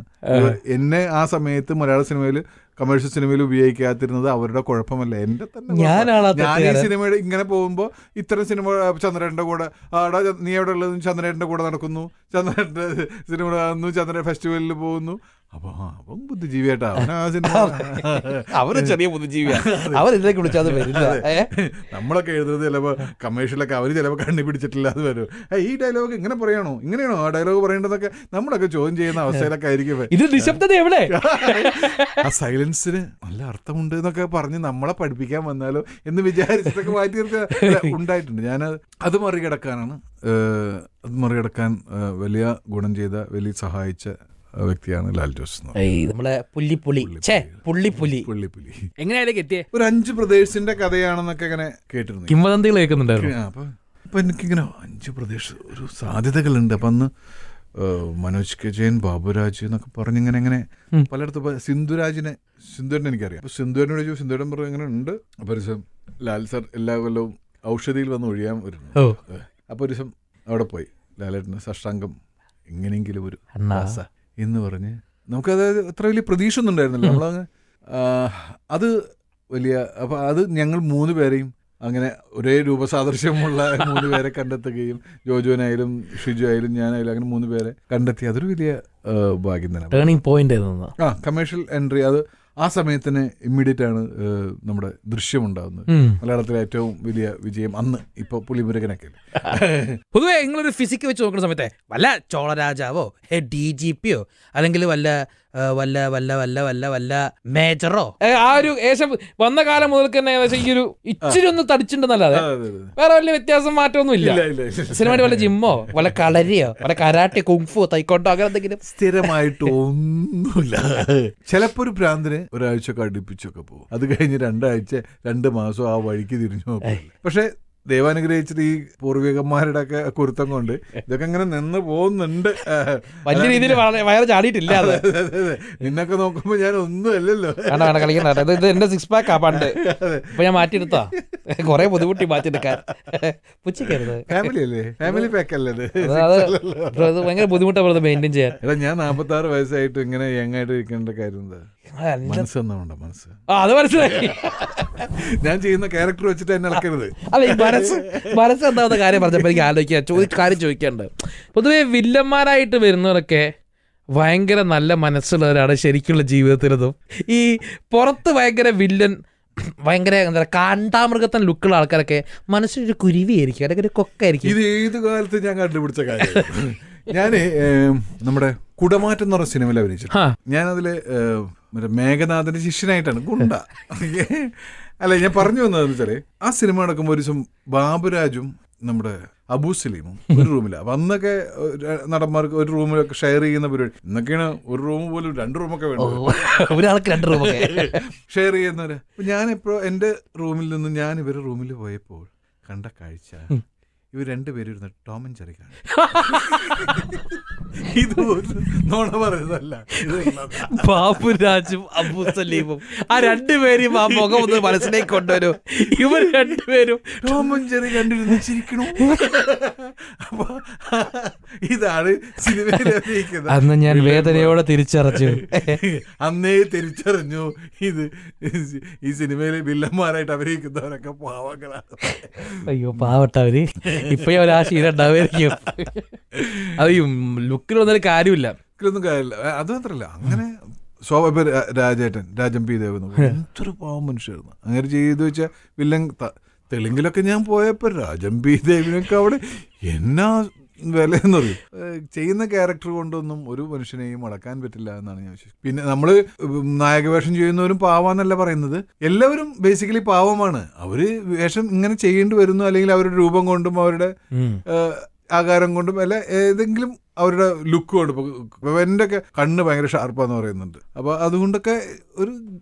S2: എന്നെ ആ സമയത്ത് മലയാള സിനിമയിൽ കമേഴ്ഷ്യൽ സിനിമയിൽ ഉപയോഗിക്കാതിരുന്നത് അവരുടെ കുഴപ്പമല്ല, എൻ്റെ തന്നെ. ഞാൻ ഈ സിനിമയുടെ ഇങ്ങനെ പോകുമ്പോൾ ഇത്തരം സിനിമ ചന്ദ്രേട്ടൻ്റെ കൂടെ നീ എവിടെ ഉള്ളത്, ചന്ദ്രേട്ടൻ്റെ കൂടെ നടക്കുന്നു, ചന്ദ്രേട്ടൻ്റെ സിനിമ കാണുന്നു, ചന്ദ്രൻ ഫെസ്റ്റിവലിൽ പോകുന്നു. അപ്പം ബുദ്ധിജീവിയായിട്ടാ
S1: അവര് ചെറിയ ബുദ്ധിജീവിയാ, അവരിതിലേക്ക് വിളിച്ചാൽ വരില്ല.
S2: നമ്മളൊക്കെ എഴുതുന്നത് ചിലപ്പോൾ കമേഴ്ഷ്യലൊക്കെ അവർ ചിലപ്പോൾ കണ്ടുപിടിച്ചിട്ടില്ല, അത് വരും. ഈ ഡയലോഗ് ഇങ്ങനെ പറയണോ, ഇങ്ങനെയാണോ ആ ഡയലോഗ് പറയേണ്ടതൊക്കെ നമ്മളൊക്കെ ചോദ്യം ചെയ്യുന്ന അവസ്ഥയിലൊക്കെ ആയിരിക്കും.
S1: ഇത് നിശബ്ദത എവിടെ?
S2: ആ സൈലൻസിന് നല്ല അർത്ഥമുണ്ട് എന്നൊക്കെ പറഞ്ഞ് നമ്മളെ പഠിപ്പിക്കാൻ വന്നാലോ എന്ന് വിചാരിച്ചിട്ടൊക്കെ മാറ്റി തീർക്കുക ഉണ്ടായിട്ടുണ്ട്. ഞാൻ അത് മറികടക്കാൻ വലിയ ഗുണം ചെയ്ത, വലിയ സഹായിച്ച വ്യക്തിയാണ് ലാൽ ജോസ്.
S1: നമ്മളെ പുള്ളിപ്പുലി. എങ്ങനെയായിരിക്കും എത്തിയേ?
S2: ഒരു 5 പ്രദേശിന്റെ കഥയാണെന്നൊക്കെ ഇങ്ങനെ കേട്ടിരുന്നു,
S1: കിംവദന്തികൾ കേൾക്കുന്നുണ്ടായിരുന്നു.
S2: അപ്പൊ എനിക്കിങ്ങനെ 5 പ്രദേശ് ഒരു സാധ്യതകളുണ്ട്. അപ്പൊ അന്ന് മനോജ് കെ ജയൻ, ബാബുരാജ് എന്നൊക്കെ പറഞ്ഞിങ്ങനെ ഇങ്ങനെ പലയിടത്തും സിന്ധുരാജിനെ എനിക്കറിയാം. അപ്പൊ സിന്ധുവിനോട് ചോദിച്ചു, സിന്ധുവിനും പറഞ്ഞു ഇങ്ങനെ ഉണ്ട്. അപ്പൊ ഒരു ദിവസം ലാൽ സാർ എല്ലാ കൊല്ലവും ഔഷധിയിൽ വന്ന് ഒഴിയാൻ വരുന്നു. അപ്പൊ ഒരു ദിവസം അവിടെ പോയി ലാലേട്ടന് സാഷ്ടാംഗം എങ്ങനെയെങ്കിലും ഒരു എന്ന് പറഞ്ഞ് നമുക്കത് അത്ര വലിയ പ്രതീക്ഷ ഒന്നും ഉണ്ടായിരുന്നില്ല. നമ്മളങ്ങ് അത് വലിയ, അപ്പം അത് ഞങ്ങൾ 3 പേരെയും അങ്ങനെ ഒരേ രൂപസാദൃശ്യമുള്ള 3 പേരെ കണ്ടെത്തുകയും, ജോജോനായാലും ഷിജു ആയാലും ഞാനായാലും അങ്ങനെ 3 പേരെ കണ്ടെത്തി. അതൊരു വലിയ ഭാഗ്യം തന്നെ,
S1: ടേണിംഗ് പോയിന്റ്.
S2: കമേഴ്ഷ്യൽ എൻട്രി അത് ആ സമയത്തിന് ഇമ്മീഡിയറ്റ് ആണ് നമ്മുടെ ദൃശ്യം ഉണ്ടാകുന്നത്. മലയാളത്തിലെ ഏറ്റവും വലിയ വിജയം അന്ന്. ഇപ്പൊ പുലിമുരുകനൊക്കെ
S1: പൊതുവെ നിങ്ങളൊരു ഫിസിക്ക് വെച്ച് നോക്കുന്ന സമയത്ത് വല്ല ചോളരാജാവോ DGPയോ അല്ലെങ്കിൽ വല്ല വല്ല വല്ല വല്ല വല്ല വല്ല മേജറോ ആ ഒരു ഏകദേശം വന്ന കാലം മുതൽക്ക് തന്നെ ഏകദേശം ഈ ഒരു ഇച്ചിരി ഒന്ന് തടിച്ചിട്ടുണ്ടെന്നല്ലാതെ വേറെ വലിയ വ്യത്യാസം മാറ്റമൊന്നും ഇല്ല. സിനിമയുടെ വല്ല ജിമ്മോ വല്ല കളരിയോ വല്ല കരാട്ടെ, കുങ്ഫു, തൈക്കോണ്ടോ അങ്ങനെ എന്തെങ്കിലും
S2: സ്ഥിരമായിട്ട് ഒന്നുമില്ല. ചിലപ്പോ ഒരു ഭ്രാന്തിന് ഒരാഴ്ച അടുപ്പിച്ചൊക്കെ പോകും, അത് കഴിഞ്ഞ് 2 ആഴ്ച 2 മാസം ആ വഴിക്ക് തിരിഞ്ഞു നോക്കില്ല. പക്ഷെ ദൈവാനുഗ്രഹിച്ചിട്ട് ഈ പൂർവികന്മാരുടെ ഒക്കെ കുരുത്തം കൊണ്ട് ഇതൊക്കെ ഇങ്ങനെ നിന്ന് പോകുന്നുണ്ട്.
S1: വലിയ രീതിയിൽ വയറ് ചാടിയിട്ടില്ല.
S2: നിന്നൊക്കെ നോക്കുമ്പോ ഞാൻ ഒന്നും അല്ലല്ലോ.
S1: കളിക്കണ്ട, ഇത് എന്റെ 6 പാക്കാ പണ്ട്. ഇപ്പൊ ഞാൻ മാറ്റിയെടുത്താ, കൊറേ ബുദ്ധിമുട്ടി മാറ്റിയെടുക്കാൻ. പുച്ഛക്കരുത്,
S2: ഫാമിലി അല്ലേ, ഫാമിലി പാക്ക് അല്ലേ
S1: അത് ഭയങ്കര ബുദ്ധിമുട്ടാണ് മെയിൻറ്റെയിൻ ചെയ്യാൻ.
S2: എടാ ഞാൻ 46 വയസ്സായിട്ട് ഇങ്ങനെ യങ് ആയിട്ട് ഇരിക്കേണ്ട കാര്യം എന്താ? മനസ്സെന്നുണ്ടോ? മനസ്സ്
S1: അത് മനസ്സിലായി.
S2: ഞാൻ ചെയ്യുന്ന ക്യാരക്ടർ വെച്ചിട്ട് എന്നെ ഇളക്കരുത്.
S1: അല്ല, ഈ മനസ്സ് എന്താവുന്ന കാര്യം പറഞ്ഞപ്പോൾ എനിക്ക് കാര്യം ചോദിക്കാനുണ്ട്. പൊതുവെ വില്ലന്മാരായിട്ട് വരുന്നവരൊക്കെ ഭയങ്കര നല്ല മനസ്സുള്ളവരാണ് ശരിക്കുള്ള ജീവിതത്തിലതും. ഈ പുറത്ത് ഭയങ്കര വില്ലൻ, ഭയങ്കര എന്താ കാണ്ടാമൃഗത്തൻ ലുക്കുള്ള ആൾക്കാരൊക്കെ മനസ്സിലൊരു കുരുവിയായിരിക്കും, അല്ലെങ്കിൽ ഒരു കൊക്കായിരിക്കും.
S2: ഇത് ഏത് കാലത്ത് ഞാൻ കണ്ടുപിടിച്ച കാര്യം. ഞാന് നമ്മുടെ കുടമാറ്റം എന്ന് പറഞ്ഞ സിനിമയിൽ അഭിനയിച്ചു. ഞാനതില് മറ്റേ മേഘനാഥന്റെ ശിഷ്യനായിട്ടാണ്, ഗുണ്ട. അല്ല, ഞാൻ പറഞ്ഞു വന്നതെന്ന് വെച്ചാല് ആ സിനിമ നടക്കുമ്പോൾ ഒരു ദിവസം ബാബുരാജും നമ്മുടെ അബൂ സലീമും ഒരു റൂമിലാണ്. അപ്പൊ അന്നൊക്കെ നടന്മാർക്ക് ഒരു റൂമിലൊക്കെ ഷെയർ ചെയ്യുന്ന പരിപാടി. ഇന്നൊക്കെയാണ് ഒരു റൂം പോലും 2 റൂമൊക്കെ വേണം,
S1: ഒരാൾക്ക് 2 റൂമൊക്കെ
S2: ഷെയർ ചെയ്യുന്നവര്. ഞാനെപ്പോഴും എൻ്റെ റൂമിൽ നിന്ന് ഞാൻ ഇവരുടെ റൂമിൽ പോയപ്പോൾ കണ്ട കാഴ്ച, ഇവർ 2 പേരും ഇരുന്ന് ടോം ആൻഡ് ജെറി കാണും. ഇത് നോണ പറയുന്നതല്ല,
S1: ബാബുരാജും അബൂ സലീമും ആ 2 പേരും ആ മുഖം ഒന്ന് മനസ്സിലേക്ക് കൊണ്ടുവരും. ഇവർ 2 പേരും
S2: ടോം ആൻഡ് ജെറി കണ്ടിരുന്ന് ചിരിക്കണു. അപ്പൊ ഇതാണ് സിനിമയിൽ അഭിനയിക്കുന്നത്.
S1: അന്ന് ഞാൻ വേദനയോടെ തിരിച്ചറിഞ്ഞു,
S2: അന്നേ തിരിച്ചറിഞ്ഞു ഇത് ഈ സിനിമയിൽ വില്ലന്മാരായിട്ട് അഭിനയിക്കുന്നവരൊക്കെ പാവങ്ങളാണ്.
S1: അയ്യോ പാവട്ടവര്. ഇപ്പഴും ഒരു ആ ശീലം ഉണ്ടാവുമായിരിക്കും. അത് ഈ ലുക്കിൽ വന്നൊരു കാര്യമില്ല,
S2: ലുക്കിലൊന്നും കാര്യമില്ല. അത് മാത്രല്ല, അങ്ങനെ രാജേട്ടൻ രാജം പി ദേവ് എന്തൊരു പാവം മനുഷ്യരായിരുന്നു. അങ്ങനെ ചെയ്തു വെച്ചാൽ വില്ലൻ തെലുങ്കിലൊക്കെ ഞാൻ പോയപ്പോ രാജം പി ദേവിനൊക്കെ അവിടെ എന്നാ വിലയെന്ന് പറയും. ചെയ്യുന്ന ക്യാരക്ടർ കൊണ്ടൊന്നും ഒരു മനുഷ്യനെയും അടക്കാൻ പറ്റില്ല എന്നാണ് ഞാൻ വിശ്വസിക്കുന്നത്. പിന്നെ നമ്മള് നായകവേഷം ചെയ്യുന്നവരും പാവാന്നല്ല പറയുന്നത്, എല്ലാവരും ബേസിക്കലി പാവമാണ്. അവര് വേഷം ഇങ്ങനെ ചെയ്യേണ്ടി വരുന്നു, അല്ലെങ്കിൽ അവരുടെ രൂപം കൊണ്ടും അവരുടെ ആകാരം കൊണ്ടും അല്ല ഏതെങ്കിലും അവരുടെ ലുക്ക് കൊണ്ട്. ഇപ്പോൾ എൻ്റെ ഒക്കെ കണ്ണ് ഭയങ്കര ഷാർപ്പാന്ന് പറയുന്നുണ്ട്. അപ്പോൾ അതുകൊണ്ടൊക്കെ ഒരു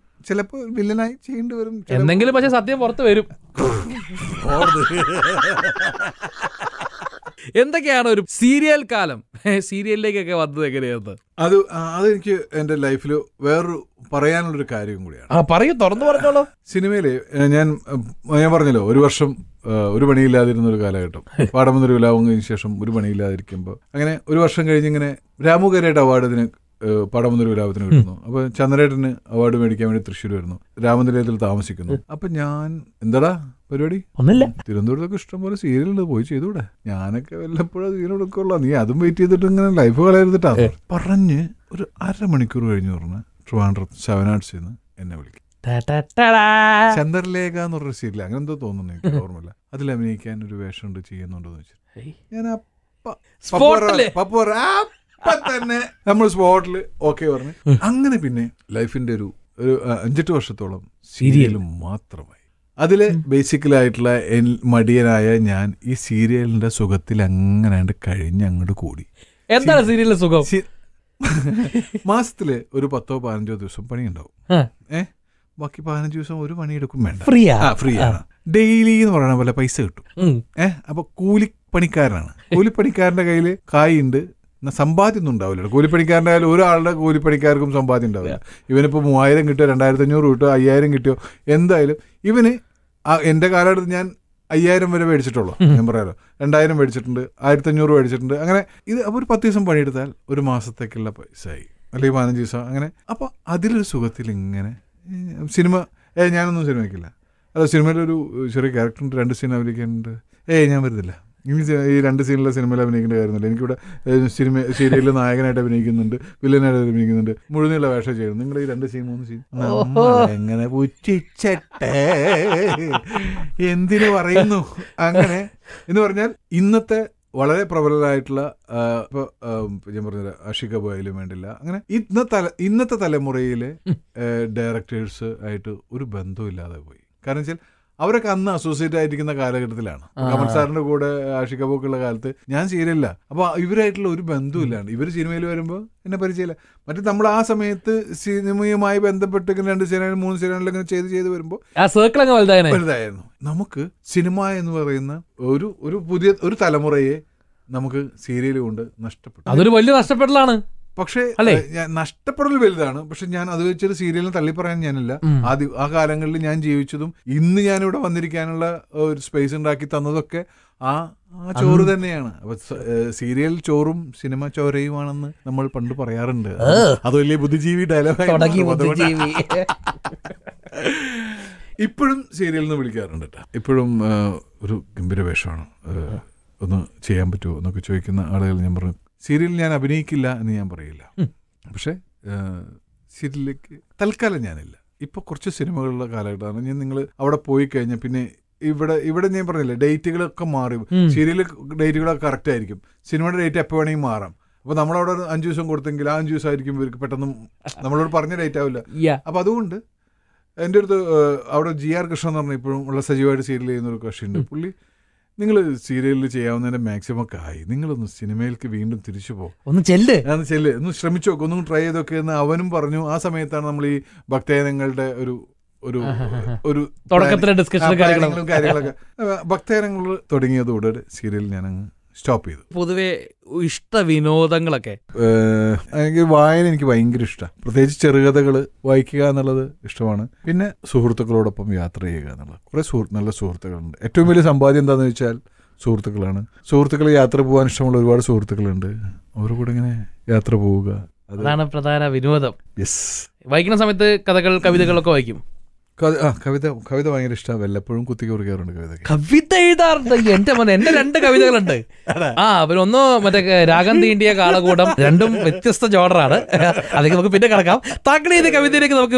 S2: ചിലപ്പോൾ വില്ലനായി ചെയ്യേണ്ടി വരും
S1: എന്തെങ്കിലും. പക്ഷെ സത്യം പുറത്ത് വരും. എന്തൊക്കെയാണ് ഒരു സീരിയൽ കാലം, സീരിയലിലേക്കൊക്കെ വന്നത് എങ്ങനെയാണ്?
S2: അതെനിക്ക് എൻ്റെ ലൈഫിൽ വേറൊരു പറയാനുള്ളൊരു കാര്യം കൂടിയാണ്.
S1: പറയൂ, തുറന്നു പറഞ്ഞോളൂ.
S2: സിനിമയിൽ ഞാൻ പറഞ്ഞല്ലോ, ഒരു വർഷം ഒരു പണിയില്ലാതിരുന്ന ഒരു കാലഘട്ടം. പാടമൊന്നൊരു വിലാപം കഴിഞ്ഞ ശേഷം ഒരു പണിയില്ലാതിരിക്കുമ്പോൾ അങ്ങനെ ഒരു വർഷം കഴിഞ്ഞ് ഇങ്ങനെ രാമു കരേട്ട് അവാർഡ് ഇതിന് പാടമൊന്നൊരു വിലാപത്തിന് കിട്ടുന്നു. അപ്പോൾ ചന്ദ്രേട്ടന് അവാർഡ് മേടിക്കാൻ വേണ്ടി തൃശ്ശൂർ വരുന്നു, രാമനിലയത്തിൽ താമസിക്കുന്നു. അപ്പൊ ഞാൻ എന്താടാ പരിപാടി? ഒന്നുമില്ല, തിരുവനന്തപുരത്തൊക്കെ ഇഷ്ടം പോലെ സീരിയലുണ്ട്, പോയി ചെയ്തൂടെ? ഞാനൊക്കെ വല്ലപ്പോഴും സീരിയൽ എടുക്കുള്ളൂ, നീ അതും വെയിറ്റ് ചെയ്തിട്ട് ഇങ്ങനെ ലൈഫ് കളയരുതിട്ടാ പറഞ്ഞ് ഒരു അരമണിക്കൂർ കഴിഞ്ഞ് പറഞ്ഞ് ട്രിവാൻഡ്രത്ത് ശവനാട്സിൽ നിന്ന് എന്നെ വിളിക്കും. ചന്ദ്രലേഖ എന്ന് പറഞ്ഞൊരു സീരിയൽ, അങ്ങനെ എന്തോ തോന്നുന്നു, എനിക്ക് ഓർമ്മയില്ല. അതിൽ അഭിനയിക്കാൻ ഒരു വേഷമുണ്ട്, ചെയ്യുന്നുണ്ടോന്ന് വെച്ചാൽ ഞാൻ തന്നെ നമ്മൾ സ്പോട്ടിൽ ഓക്കെ പറഞ്ഞു. അങ്ങനെ പിന്നെ ലൈഫിന്റെ ഒരു 5-8 വർഷത്തോളം സീരിയലും മാത്രമായി. അതില് ബേസിക്കലായിട്ടുള്ള മടിയനായ ഞാൻ ഈ സീരിയലിന്റെ സുഖത്തിൽ അങ്ങനെ കഴിഞ്ഞ് അങ്ങോട്ട് കൂടി.
S1: എന്താണ് സീരിയലിന്റെ സുഖം?
S2: മാസത്തില് ഒരു 10-15 ദിവസം പണിയുണ്ടാവും. ബാക്കി 15 ദിവസം ഒരു പണിയെടുക്കും വേണ്ട, ഫ്രീ ആണ്. ഡെയിലി എന്ന് പറയണ പോലെ പൈസ കിട്ടും. അപ്പൊ കൂലിപ്പണിക്കാരനാണ്. കൂലിപ്പണിക്കാരന്റെ കയ്യിൽ കായുണ്ട്, സമ്പാദ്യം ഒന്നും ഉണ്ടാവില്ല. കൂലിപ്പണിക്കാരൻ്റെ ആയാലും ഒരാളുടെ കൂലിപ്പണിക്കാർക്കും സമ്പാദ്യം ഉണ്ടാവില്ല. ഇവനിപ്പോൾ 3000 കിട്ടിയോ 2500 കിട്ടിയോ 5000 കിട്ടിയോ എന്തായാലും ഇവന് എൻ്റെ കാലഘട്ടത്തിൽ ഞാൻ 5000 വരെ മേടിച്ചിട്ടുള്ളൂ. ഞാൻ പറയാലോ 2000 മേടിച്ചിട്ടുണ്ട്, 1500 മേടിച്ചിട്ടുണ്ട്. അങ്ങനെ ഇത് അപ്പോൾ ഒരു 10 ദിവസം പണിയെടുത്താൽ ഒരു മാസത്തേക്കുള്ള പൈസ ആയി, അല്ലെങ്കിൽ 15 ദിവസം അങ്ങനെ. അപ്പോൾ അതിലൊരു സുഖത്തിൽ ഇങ്ങനെ സിനിമ ഞാനൊന്നും സിനിമയ്ക്കില്ല. അല്ല, സിനിമയിലൊരു ചെറിയ ക്യാരക്ടറുണ്ട്, 2 സീൻ അഭിനയിക്കാനുണ്ട്. ഞാൻ വരുന്നില്ല, ഈ 2 സീനിലെ സിനിമയിൽ അഭിനയിക്കേണ്ട കാര്യമൊന്നുമില്ല. എനിക്കിവിടെ സീരിയലിൽ നായകനായിട്ട് അഭിനയിക്കുന്നുണ്ട്, വില്ലനായിട്ട് അഭിനയിക്കുന്നുണ്ട്, മുഴുവനുള്ള വേഷം ചെയ്യുന്നു. നിങ്ങൾ ഈ 2 സീൻ 3 സീൻ എങ്ങനെ പുച്ഛിച്ചട്ടെ എന്തിനു പറയുന്നു? അങ്ങനെ എന്ന് പറഞ്ഞാൽ ഇന്നത്തെ വളരെ പ്രബലരായിട്ടുള്ള ഞാൻ പറഞ്ഞ ആഷിക ബോയിലും വേണ്ടില്ല, അങ്ങനെ ഇന്നത്തെ തലമുറയിലെ ഡയറക്ടേഴ്സ് ആയിട്ട് ഒരു ബന്ധമില്ലാതെ പോയി. കാരണം വെച്ചാൽ അവരൊക്കെ അന്ന് അസോസിയേറ്റ് ആയിരിക്കുന്ന കാലഘട്ടത്തിലാണ്. കമൽ സാറിന്റെ കൂടെ ആഷിക ബോക്കുള്ള കാലത്ത് ഞാൻ സീരിയലില്ല. അപ്പൊ ഇവരായിട്ടുള്ള ഒരു ബന്ധമില്ലാണ്ട് ഇവർ സിനിമയിൽ വരുമ്പോൾ എന്നെ പരിചയമില്ല. മറ്റേ നമ്മൾ ആ സമയത്ത് സിനിമയുമായി ബന്ധപ്പെട്ട് 2 സീരിയൽ 3 സീരിയലിൽ ഇങ്ങനെ ചെയ്ത് വരുമ്പോൾ വലുതായിരുന്നു. നമുക്ക് സിനിമ എന്ന് പറയുന്ന ഒരു പുതിയ ഒരു തലമുറയെ നമുക്ക് സീരിയൽ കൊണ്ട് നഷ്ടപ്പെട്ടു.
S1: അതൊരു വലിയ നഷ്ടപ്പെടലാണ്.
S2: പക്ഷേ നഷ്ടപ്പെടൽ വലുതാണ്. പക്ഷെ ഞാൻ അത് വെച്ചൊരു സീരിയലിന് തള്ളി പറയാൻ ഞാനില്ല. ആ കാലങ്ങളിൽ ഞാൻ ജീവിച്ചതും ഇന്ന് ഞാനിവിടെ വന്നിരിക്കാനുള്ള ഒരു സ്പേസ് ഉണ്ടാക്കി തന്നതൊക്കെ ആ ചോറ് തന്നെയാണ്. അപ്പൊ സീരിയൽ ചോറും സിനിമ ചോരയുമാണെന്ന് നമ്മൾ പണ്ട് പറയാറുണ്ട്. അത് വലിയ ബുദ്ധിജീവി ഡയലോഗ്. ഇപ്പോഴും സീരിയലിൽ നിന്ന് വിളിക്കാറുണ്ട് കേട്ടോ. ഇപ്പോഴും ഒരു ഗംഭീര വേഷമാണ്, ഒന്ന് ചെയ്യാൻ പറ്റുമോ എന്നൊക്കെ ചോദിക്കുന്ന ആളുകൾ ഞാൻ പറഞ്ഞു സീരിയലിൽ ഞാൻ അഭിനയിക്കില്ല എന്ന് ഞാൻ പറയില്ല. പക്ഷേ സീരിയലിലേക്ക് തൽക്കാലം ഞാനില്ല. ഇപ്പോൾ കുറച്ച് സിനിമകളുടെ കാലഘട്ടമാണ്. ഞാൻ നിങ്ങൾ അവിടെ പോയി കഴിഞ്ഞാൽ പിന്നെ ഇവിടെ ഞാൻ പറഞ്ഞില്ലേ, ഡേറ്റുകളൊക്കെ മാറി. സീരിയൽ ഡേറ്റുകളൊക്കെ കറക്റ്റ് ആയിരിക്കും, സിനിമയുടെ ഡേറ്റ് എപ്പോൾ വേണമെങ്കിൽ മാറാം. അപ്പോൾ നമ്മളവിടെ 5 ദിവസം കൊടുത്തെങ്കിൽ ആ 5 ദിവസം ആയിരിക്കും ഇവർക്ക് പെട്ടെന്ന് നമ്മളോട് പറഞ്ഞ ഡേറ്റ് ആവില്ല. അപ്പോൾ അതുകൊണ്ട് എൻ്റെ അടുത്ത് അവിടെ GR കൃഷ്ണൻ എന്ന് പറഞ്ഞാൽ ഇപ്പോഴും ഉള്ള സജീവമായിട്ട് സീരിയൽ ചെയ്യുന്നൊരു കക്ഷിയുണ്ട്. പുള്ളി നിങ്ങൾ സീരിയലിൽ ചെയ്യാവുന്നതിന്റെ മാക്സിമം ഒക്കെ ആയി, നിങ്ങളൊന്ന് സിനിമയിലേക്ക് വീണ്ടും തിരിച്ചു പോകും, ഒന്ന് ശ്രമിച്ചു നോക്കും, ഒന്നും ട്രൈ ചെയ്തൊക്കെ എന്ന് അവനും പറഞ്ഞു. ആ സമയത്താണ് നമ്മൾ ഈ ഭക്തജനങ്ങളുടെ ഒരു കാര്യങ്ങളൊക്കെ ഭക്തജനങ്ങൾ തുടങ്ങിയതോടെ സീരിയൽ ഞാനങ്ങ് സ്റ്റോപ്പ് ചെയ്തു.
S1: പൊതുവെ ഇഷ്ട വിനോദങ്ങളൊക്കെ
S2: എനിക്ക് വായന എനിക്ക് ഭയങ്കര ഇഷ്ടമാണ്. പ്രത്യേകിച്ച് ചെറുകഥകൾ വായിക്കുക എന്നുള്ളത് ഇഷ്ടമാണ്. പിന്നെ സുഹൃത്തുക്കളോടൊപ്പം യാത്ര ചെയ്യുക എന്നുള്ളത്. കുറേ നല്ല സുഹൃത്തുക്കളുണ്ട്. ഏറ്റവും വലിയ സമ്പാദ്യം എന്താണെന്ന് വെച്ചാൽ സുഹൃത്തുക്കളാണ്. സുഹൃത്തുക്കൾ യാത്ര പോകാൻ ഇഷ്ടമുള്ള ഒരുപാട് സുഹൃത്തുക്കളുണ്ട്. അവരുടെ കൂടെ ഇങ്ങനെ യാത്ര പോവുക,
S1: അതാണ് പ്രധാന വിനോദം.
S2: യെസ്.
S1: വായിക്കുന്ന സമയത്ത് കഥകൾ കവിതകളൊക്കെ വായിക്കും.
S2: കവിത ഭയങ്കര ഇഷ്ടമാണ്. വല്ലപ്പോഴും കുത്തിക്ക് കുറിക്കാറുണ്ട്.
S1: കവിത എഴുതാറുണ്ട്. എന്റെ 2 കവിതകളുണ്ട്. അവരൊന്നോ മറ്റേ രാഗം തീണ്ടിയ കാളകൂടം, 2 വ്യത്യസ്ത ജോണറാണ്. അതൊക്കെ നമുക്ക് പിന്നെ കിടക്കാം. താങ്കൾ ചെയ്ത കവിതയിലേക്ക് നമുക്ക്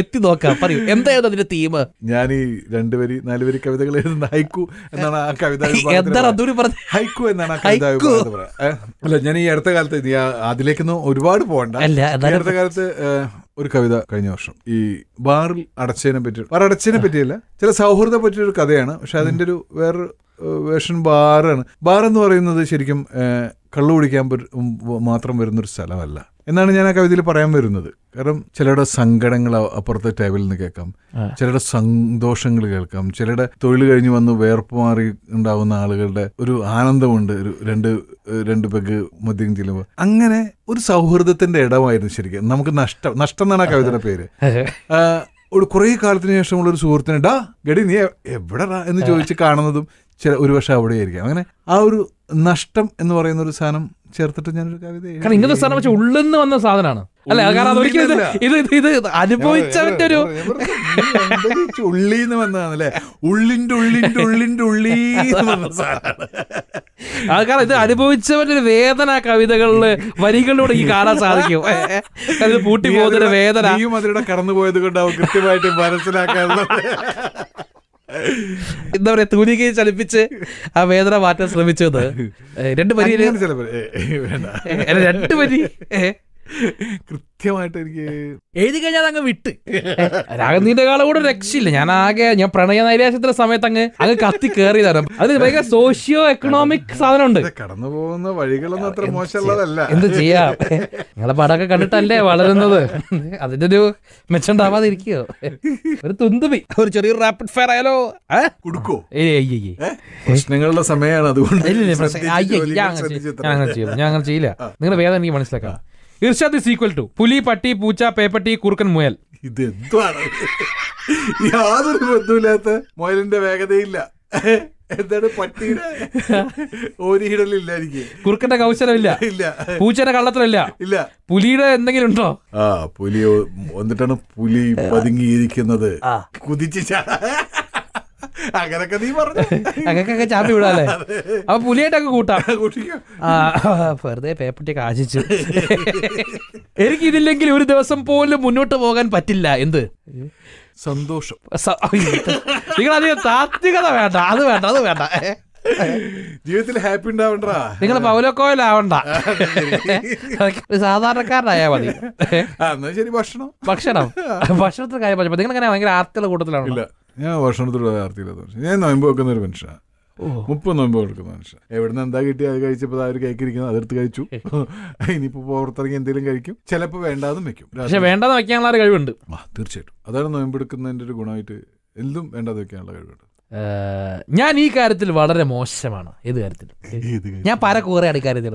S1: എത്തി നോക്കാം. പറയൂ, എന്തായിരുന്നു അതിന്റെ തീം?
S2: ഞാൻ ഈ 2 വരി 4 വരി കവിതകൾ എഴുതുന്ന ഹൈക്കു എന്നാണ് ആ കവിത.
S1: എന്താണ് അതൊരു പറഞ്ഞത്?
S2: ഹൈക്കു എന്നാണ് അല്ല, ഞാൻ ഈ അടുത്ത കാലത്ത് അതിലേക്കൊന്നും ഒരുപാട് പോകണ്ട. അടുത്ത കാലത്ത് ഒരു കവിത കഴിഞ്ഞ വർഷം ഈ ബാറിൽ അടച്ചതിനെ പറ്റിയല്ല, ചില സൗഹൃദം പറ്റിയൊരു കഥയാണ്. പക്ഷെ അതിന്റെ ഒരു വേറൊരു വേർഷൻ ബാറാണ്. ബാർ എന്ന് പറയുന്നത് ശരിക്കും കള്ളു കുടിക്കാൻ മാത്രം വരുന്നൊരു സ്ഥലമല്ല എന്നാണ് ഞാൻ ആ കവിതയിൽ പറയാൻ വരുന്നത്. കാരണം ചിലരുടെ സങ്കടങ്ങൾ അപ്പുറത്തെ ടേബിളിൽ നിന്ന് കേൾക്കാം, ചിലരുടെ സന്തോഷങ്ങൾ കേൾക്കാം, ചിലരുടെ തൊഴിൽ കഴിഞ്ഞ് വന്ന് വേർപ്പ് മാറി ഉണ്ടാവുന്ന ആളുകളുടെ ഒരു ആനന്ദമുണ്ട്, ഒരു രണ്ട് പെഗ് മദ്യം ചെല്ലുമ്പോൾ. അങ്ങനെ ഒരു സൗഹൃദത്തിന്റെ ഇടമായിരുന്നു ശരിക്കും. നമുക്ക് നഷ്ടം എന്നാണ് ആ കവിതയുടെ പേര്. ഒരു കുറേ കാലത്തിന് ശേഷമുള്ള ഒരു സുഹൃത്തിനെ ഡാ ഗഡി നീ എവിടെടാ എന്ന് ചോദിച്ച് കാണുന്നതും ഒരു പക്ഷെ അവിടെയായിരിക്കും. അങ്ങനെ ആ ഒരു നഷ്ടം എന്ന് പറയുന്ന ഒരു സാധനം ചേർത്തിട്ട് ഞാനൊരു കവിത.
S1: കാരണം ഇങ്ങനത്തെ സാധനം പക്ഷെ ഉള്ളിന്ന് വന്ന സാധനമാണ് അല്ലെ? കാരണം അതൊരിക്കലും ഇത് അനുഭവിച്ചവന്റെ ഒരു
S2: ഉള്ളിന്ന് വന്നതാണല്ലേ, ഉള്ളിന്റെ ഉള്ളീന്ന് വന്ന സാധനമാണ്.
S1: കാരണം ഇത് അനുഭവിച്ചവന്റെ ഒരു വേദന കവിതകളില് വരികളിലൂടെ എനിക്ക് കാണാൻ സാധിക്കും. അത് പൂട്ടി പോകുന്നൊരു വേദന
S2: അതിലൂടെ കടന്നുപോയത് കൊണ്ടാവും കൃത്യമായിട്ട് മനസ്സിലാക്കാനുള്ള
S1: എന്താ പറയാ, തൂലികയെ ചലിപ്പിച്ച് ആ വേദന മാറ്റാൻ ശ്രമിച്ചത്. രണ്ട് വരി
S2: കൃത്യമായിട്ട് എനിക്ക്
S1: എഴുതി കഴിഞ്ഞാൽ അങ്ങ് വിട്ട് രാഗനീന്റെ കാലം കൂടെ രക്ഷയില്ല. ഞാൻ പ്രണയ നൈരാശ്യത്തിന്റെ സമയത്ത് അങ്ങ് കത്തി കയറിയതാണ്. അത് ഭയങ്കര സോഷ്യോ എക്കണോമിക് സാധനമുണ്ട്.
S2: കടന്നു പോകുന്ന വഴികളൊന്നും അത്ര മോശമുള്ളതല്ല.
S1: എന്ത് ചെയ്യാം, നിങ്ങളെ പടമൊക്കെ കണ്ടിട്ടല്ലേ വളരുന്നത്. അതിന്റെ ഒരു മെച്ചുണ്ടാവാതിരിക്കോ? ഒരു തുന്തുമി, ഒരു ചെറിയൊരു റാപ്പിഡ് ഫയർ ആയാലോ?
S2: കൊടുക്കോ? പ്രശ്നങ്ങളുടെ സമയമാണ്, അതുകൊണ്ട്
S1: ഞാൻ അങ്ങനെ ചെയ്യില്ല. നിങ്ങളുടെ വേദന എനിക്ക് മനസ്സിലാക്കാം. ഇർഷാദ് ഈസ് ഈക്വൽ ടു പുലി, പട്ടി, പൂച്ച, പേപ്പട്ടി, കുറുക്കൻ, മുയൽ.
S2: ഇത് എന്താണ്? യാതൊരു ബന്ധമില്ലാത്ത മുയലിന്റെ വേഗതയില്ല. എന്താണ് പട്ടിയുടെ ഓരിയിടലില്ല, എനിക്ക് കുറുക്കന്റെ
S1: കൗശലമില്ല, പൂച്ചയുടെ കള്ളത്തിലില്ല,
S2: ഇല്ല,
S1: പുലിയുടെ എന്തെങ്കിലും ഉണ്ടോ?
S2: പുലി വന്നിട്ടാണ് പുലി പതുങ്ങിയിരിക്കുന്നത്, കുതിച്ച് അങ്ങനൊക്കെ നീ പറഞ്ഞു
S1: അങ്ങനൊക്കെ ചാപ്പി വിടാല്ലേ? അപ്പൊ പുലിയായിട്ടൊക്കെ കൂട്ടാം. വെറുതെ പേപ്പട്ടിയൊക്കെ ആശിച്ചു. എനിക്കിതില്ലെങ്കിൽ ഒരു ദിവസം പോലും മുന്നോട്ട് പോകാൻ പറ്റില്ല. എന്ത്
S2: സന്തോഷം.
S1: നിങ്ങൾ അധികം താത്വികത വേണ്ട, അത് വേണ്ട.
S2: ജീവിതത്തിൽ ഹാപ്പി ഉണ്ടാവണ്ടാ,
S1: നിങ്ങൾ പൗലോക്കോയിലാവണ്ട, സാധാരണക്കാരനായാ മതി.
S2: ശരി.
S1: ഭക്ഷണത്തിന്റെ കാര്യം പറഞ്ഞപ്പോ നിങ്ങൾ അങ്ങനെ ഭയങ്കര ആർത്തിയുള്ള കൂട്ടത്തിലാണോ?
S2: ഞാൻ ഭക്ഷണത്തിലുള്ള ആർത്തിയില്ലാത്ത മനുഷ്യൻ. ഞാൻ നോയമ്പ് വെക്കുന്ന ഒരു മനുഷ്യനാണ്. 30 നോയമ്പ് കൊടുക്കുന്ന മനുഷ്യൻ. എവിടുന്ന് എന്താ കിട്ടിയ അത് കഴിച്ചപ്പോൾ ആ ഒരു കേക്ക് ഇരിക്കുന്നത് അതെടുത്ത് കഴിച്ചു. ഇനിയിപ്പോ പുറത്തിറങ്ങി എന്തെങ്കിലും കഴിക്കും, ചിലപ്പോൾ വേണ്ടാതും വെക്കും.
S1: പക്ഷെ വേണ്ടാതെ വെക്കാനുള്ള ഒരു കഴിവുണ്ട്.
S2: തീർച്ചയായിട്ടും അതാണ് നോയമ്പ് എടുക്കുന്നതിന്റെ ഒരു ഗുണമായിട്ട്. എന്തും വേണ്ടാതെ വെക്കാനുള്ള കഴിവുണ്ട്.
S1: ഞാൻ ഈ കാര്യത്തിൽ വളരെ മോശമാണ്. ഏത് കാര്യത്തിൽ? ഞാൻ പരക്കൂറയാണ് ഈ കാര്യത്തിൽ.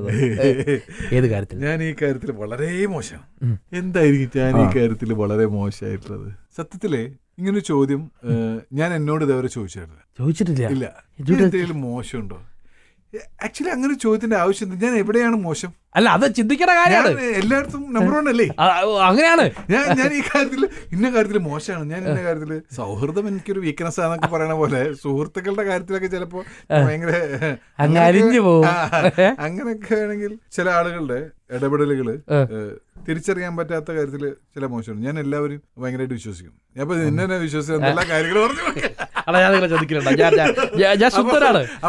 S1: ഏത് കാര്യത്തിൽ?
S2: ഞാൻ ഈ കാര്യത്തിൽ വളരെ മോശമാണ്. എന്തായിരിക്കും ഞാൻ ഈ കാര്യത്തിൽ വളരെ മോശമായിട്ടുള്ളത്? സത്യത്തില് ഇങ്ങനൊരു ചോദ്യം ഞാൻ എന്നോട് ഇതേവരെ ചോദിച്ചിട്ടില്ല. ഇല്ല. എന്തെങ്കിലും മോശമുണ്ടോ? ആക്ച്വലി അങ്ങനെ ചോദ്യത്തിന്റെ ആവശ്യം ഞാൻ എവിടെയാണ് മോശം?
S1: അല്ല, അത് ചിന്തിക്കേണ്ട കാര്യമാണ്.
S2: എല്ലായിടത്തും നമ്പർ 1 അല്ലേ?
S1: അങ്ങനെയാണ്.
S2: ഞാൻ ഈ കാര്യത്തിൽ ഇന്ന കാര്യത്തിൽ മോശമാണ്, ഞാൻ ഇന്ന കാര്യത്തില് സൗഹൃദം എനിക്കൊരു വീക്ക്നെസ് ആണെന്നൊക്കെ പറയണ പോലെ സുഹൃത്തുക്കളുടെ കാര്യത്തിലൊക്കെ ചിലപ്പോ ഭയങ്കര അങ്ങനെയൊക്കെ ആണെങ്കിൽ ചില ആളുകളുടെ ഇടപെടലുകള് തിരിച്ചറിയാൻ പറ്റാത്ത കാര്യത്തില് ചില മോശമാണ്. ഞാൻ എല്ലാവരും ഭയങ്കരമായിട്ട് വിശ്വസിക്കും. ഞാൻ ഇപ്പൊ നിന്നെ വിശ്വസിക്കുന്ന എല്ലാ കാര്യങ്ങളും പറഞ്ഞു. അപ്പൊ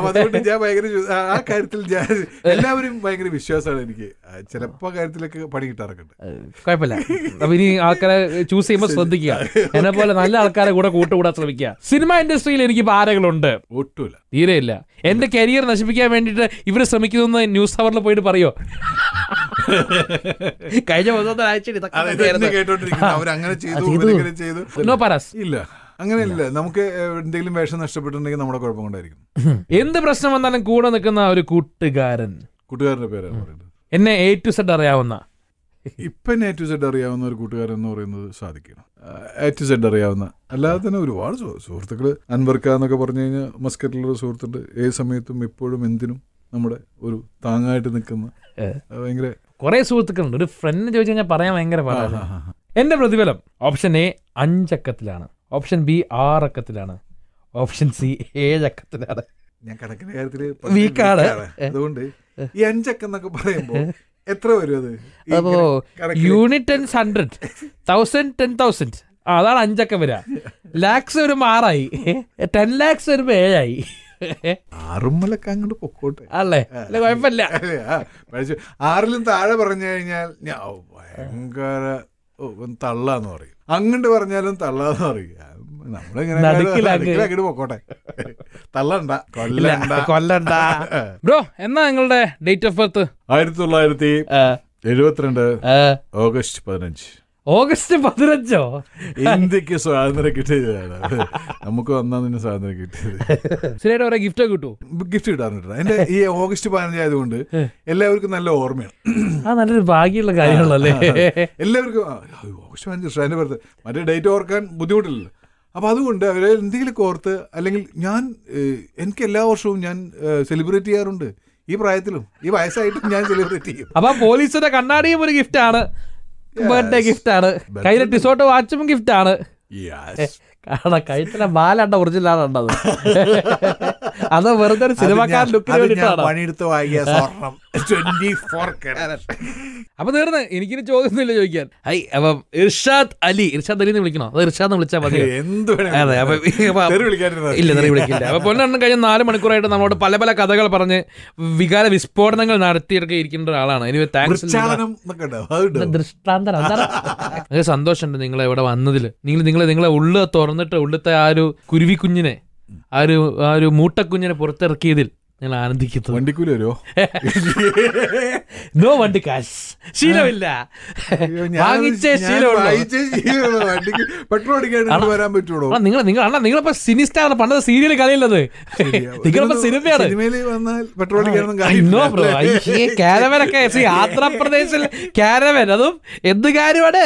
S2: അതുകൊണ്ട് ഞാൻ ഭയങ്കര ആ കാര്യത്തിൽ ഞാൻ എല്ലാവരും ഭയങ്കര വിശ്വാസമാണ് എനിക്ക്. ചിലപ്പോ കാര്യത്തിലൊക്കെ പണി കിട്ടാറൊക്കെ ഉണ്ട്.
S1: കുഴപ്പമില്ല. അപ്പൊ ഇനി ആൾക്കാരെ ചൂസ് ചെയ്യുമ്പോൾ ശ്രദ്ധിക്കുക. എന്നെ പോലെ നല്ല ആൾക്കാരെ കൂട്ടുകൂടാൻ ശ്രമിക്കുക. സിനിമ ഇൻഡസ്ട്രിയിൽ എനിക്ക് ആരകളുണ്ട്?
S2: ഒട്ടുമില്ല,
S1: തീരെയില്ല. എന്റെ കരിയർ നശിപ്പിക്കാൻ വേണ്ടിട്ട് ഇവര് ശ്രമിക്കുന്നു ന്യൂസ് അവറിൽ പോയിട്ട് പറയോ? കഴിഞ്ഞ
S2: ഇല്ല, അങ്ങനെയില്ല. നമുക്ക് എന്തെങ്കിലും വേഷം നഷ്ടപ്പെട്ടിട്ടുണ്ടെങ്കിൽ നമ്മുടെ കുഴപ്പം കൊണ്ടായിരിക്കും.
S1: എന്ത് പ്രശ്നം വന്നാലും കൂടെ നിൽക്കുന്ന ഒരു
S2: കൂട്ടുകാരന്റെ പേരാണ് പറയുന്നത്.
S1: എന്നെ A to Z അറിയാവുന്ന,
S2: ഇപ്പം A to Z അറിയാവുന്ന ഒരു കൂട്ടുകാരൻ എന്ന് പറയുന്നത് സാധിക്കണം. A to Z അറിയാവുന്ന അല്ലാതെ തന്നെ ഒരുപാട് സുഹൃത്തുക്കൾ. അൻവർക്ക എന്നൊക്കെ പറഞ്ഞു കഴിഞ്ഞാൽ മസ്കറ്റിലുള്ള സുഹൃത്തുണ്ട്. ഏത് സമയത്തും എപ്പോഴും എന്തിനും നമ്മുടെ ഒരു താങ്ങായിട്ട് നിൽക്കുന്ന ഭയങ്കര
S1: കുറെ സുഹൃത്തുക്കളുണ്ട്. ഒരു ഫ്രണ്ട് ചോദിച്ചു കഴിഞ്ഞാൽ പറയാൻ ഭയങ്കര പാടാണ്. എന്റെ പ്രതിഫലം ഓപ്ഷൻ A 5 അക്കത്തിലാണ്, ഓപ്ഷൻ B 6 അക്കത്തിലാണ്, ഓപ്ഷൻ C 7 അക്കത്തിലാണ്.
S2: ഞാൻ കണക്കിന്റെ കാര്യത്തില്
S1: വീക്കാണ്.
S2: അതുകൊണ്ട് ഈ 5 അക്കം എന്നൊക്കെ പറയുമ്പോ എത്ര വരും അത്?
S1: അപ്പോ യൂണിറ്റ് 100, 1000 10,000, അതാണ് 5 അക്കം വരിക. ലാക്സ് വരുമ്പോ 6ആയി, 10 lakhs വരുമ്പോ 7ആയി.
S2: 6 അങ്ങോട്ട് പൊക്കോട്ടെ
S1: അല്ലേ? അല്ല, കുഴപ്പമില്ല.
S2: 6ലും താഴെ പറഞ്ഞു കഴിഞ്ഞാൽ ഭയങ്കര തള്ളാന്ന് പറയും. അങ്ങോട്ട് പറഞ്ഞാലും തള്ളാന്ന് പറയും. നമ്മളിങ്ങനെ പോക്കോട്ടെ, തള്ളണ്ട,
S1: കൊല്ലണ്ട. ബ്രോ, എന്നാ നിങ്ങളുടെ date of birth?
S2: 1972 August 15.
S1: August 15?
S2: ഇന്ത്യക്ക് സ്വാതന്ത്ര്യം കിട്ടിയതാണ്. നമുക്ക് വന്നാൽ നിന്ന് സ്വാതന്ത്ര്യം കിട്ടിയത്.
S1: ശരിയായിട്ട് പറയാം, ഗിഫ്റ്റ് കിട്ടുമോ?
S2: ഗിഫ്റ്റ് കിട്ടാറുണ്ട്. അതിന്റെ ഈ ഓഗസ്റ്റ് 15 ആയതുകൊണ്ട് എല്ലാവർക്കും നല്ല ഓർമ്മയാണ്.
S1: നല്ലൊരു ഭാഗ്യമുള്ള കാര്യങ്ങളല്ലേ
S2: എല്ലാവർക്കും. ഓഗസ്റ്റ് 15 അതിന്റെ പുറത്ത് മറ്റേ ഡേറ്റ് ഓർക്കാൻ ബുദ്ധിമുട്ടില്ലല്ലോ. അപ്പൊ അതുകൊണ്ട് അവരെ എന്തെങ്കിലും ഓർത്ത്, അല്ലെങ്കിൽ എനിക്ക് എല്ലാ വർഷവും ഞാൻ സെലിബ്രേറ്റ് ചെയ്യാറുണ്ട്. ഈ പ്രായത്തിലും ഈ വയസ്സായിട്ടും ഞാൻ സെലിബ്രേറ്റ് ചെയ്യും.
S1: അപ്പൊ പോലീസിന്റെ കണ്ണാടിയും ഒരു ഗിഫ്റ്റ് ആണ്, ബർത്ത്ഡേ ഗിഫ്റ്റ് ആണ്, കയ്യിലെ ടിസോട്ട് വാച്ചും ഗിഫ്റ്റ് ആണ്. കാരണം കഴുത്തിലെ മാലാണ്ട ഒറിജിനലാണ് ഉണ്ടത്. അത് വെറുതെ ഒരു സിനിമാക്കാരൻ ലുക്കിന് വേണ്ടിയിട്ടാണ്. അപ്പൊ തീർന്ന് എനിക്കിനി ചോദ്യമൊന്നുമില്ല ചോദിക്കാൻ. അപ്പം ഇർഷാദ് അലി എന്ന് വിളിക്കണോ? അത് ഇർഷാദ് വിളിച്ചാൽ മതി. ഇല്ല, തെറി വിളിക്കില്ല. അപ്പൊ പൊന്നെണ്ണം കഴിഞ്ഞ 4 മണിക്കൂറായിട്ട് നമ്മളോട് പല പല കഥകൾ പറഞ്ഞ് വികാര വിസ്ഫോടനങ്ങൾ നടത്തിയൊക്കെ ഇരിക്കേണ്ട ഒരാളാണ്. എനിക്ക് താങ്ക്സ്. ദൃഷ്ടാന്തരം. വളരെ സന്തോഷമുണ്ട് നിങ്ങളെ ഇവിടെ വന്നതിൽ. നിങ്ങളെ ഉള്ളു തുറന്നിട്ട് ഉള്ളത്തെ ആ ഒരു കുരുവിക്കുഞ്ഞിനെ, ആ ഒരു മൂട്ടക്കുഞ്ഞിനെ പുറത്തിറക്കിയതിൽ ഞങ്ങൾ ആനന്ദിക്കുന്നു.
S2: വണ്ടിക്കൂലി വരുമോ?
S1: നോ വണ്ടി കാശ്. ശീലമില്ല, വാങ്ങിച്ച ശീലമുള്ള.
S2: പെട്രോൾ അടിക്കാൻ വരാൻ പറ്റുള്ളൂ.
S1: നിങ്ങളിപ്പോ സിനി സ്റ്റാർ, പണ്ടത് സീരിയൽ കളിയുള്ളത്. നിങ്ങളിപ്പോ സിനിമയാണ്.
S2: പെട്രോൾ
S1: കാരവനൊക്കെ ആന്ധ്രാപ്രദേശിൽ കാരവൻ, അതും എന്ത് കാര്യമാണ്?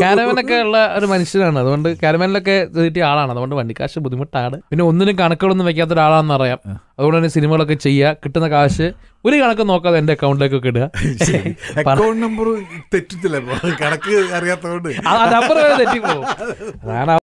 S1: കാരവനൊക്കെ ഉള്ള ഒരു മനുഷ്യനാണ്. അതുകൊണ്ട് കാരവനിലൊക്കെ കിട്ടിയ ആളാണ്. അതുകൊണ്ട് വണ്ടിക്കാശ് ബുദ്ധിമുട്ടാണ്. പിന്നെ ഒന്നിനും കണക്കുകളൊന്നും വെക്കാത്ത ഒരാളാണെന്ന് അറിയാം. അതുകൊണ്ട് തന്നെ സിനിമകളൊക്കെ ചെയ്യുക, കിട്ടുന്ന കാശ് ഒരു കണക്ക് നോക്കാതെ എന്റെ അക്കൗണ്ടിലേക്കൊക്കെ ഇടുക.
S2: അക്കൗണ്ട് നമ്പർ തെറ്റത്തില്ല, കണക്ക് അറിയാത്തതുകൊണ്ട്
S1: നമ്പർ തെറ്റിപ്പോ. അതാണ്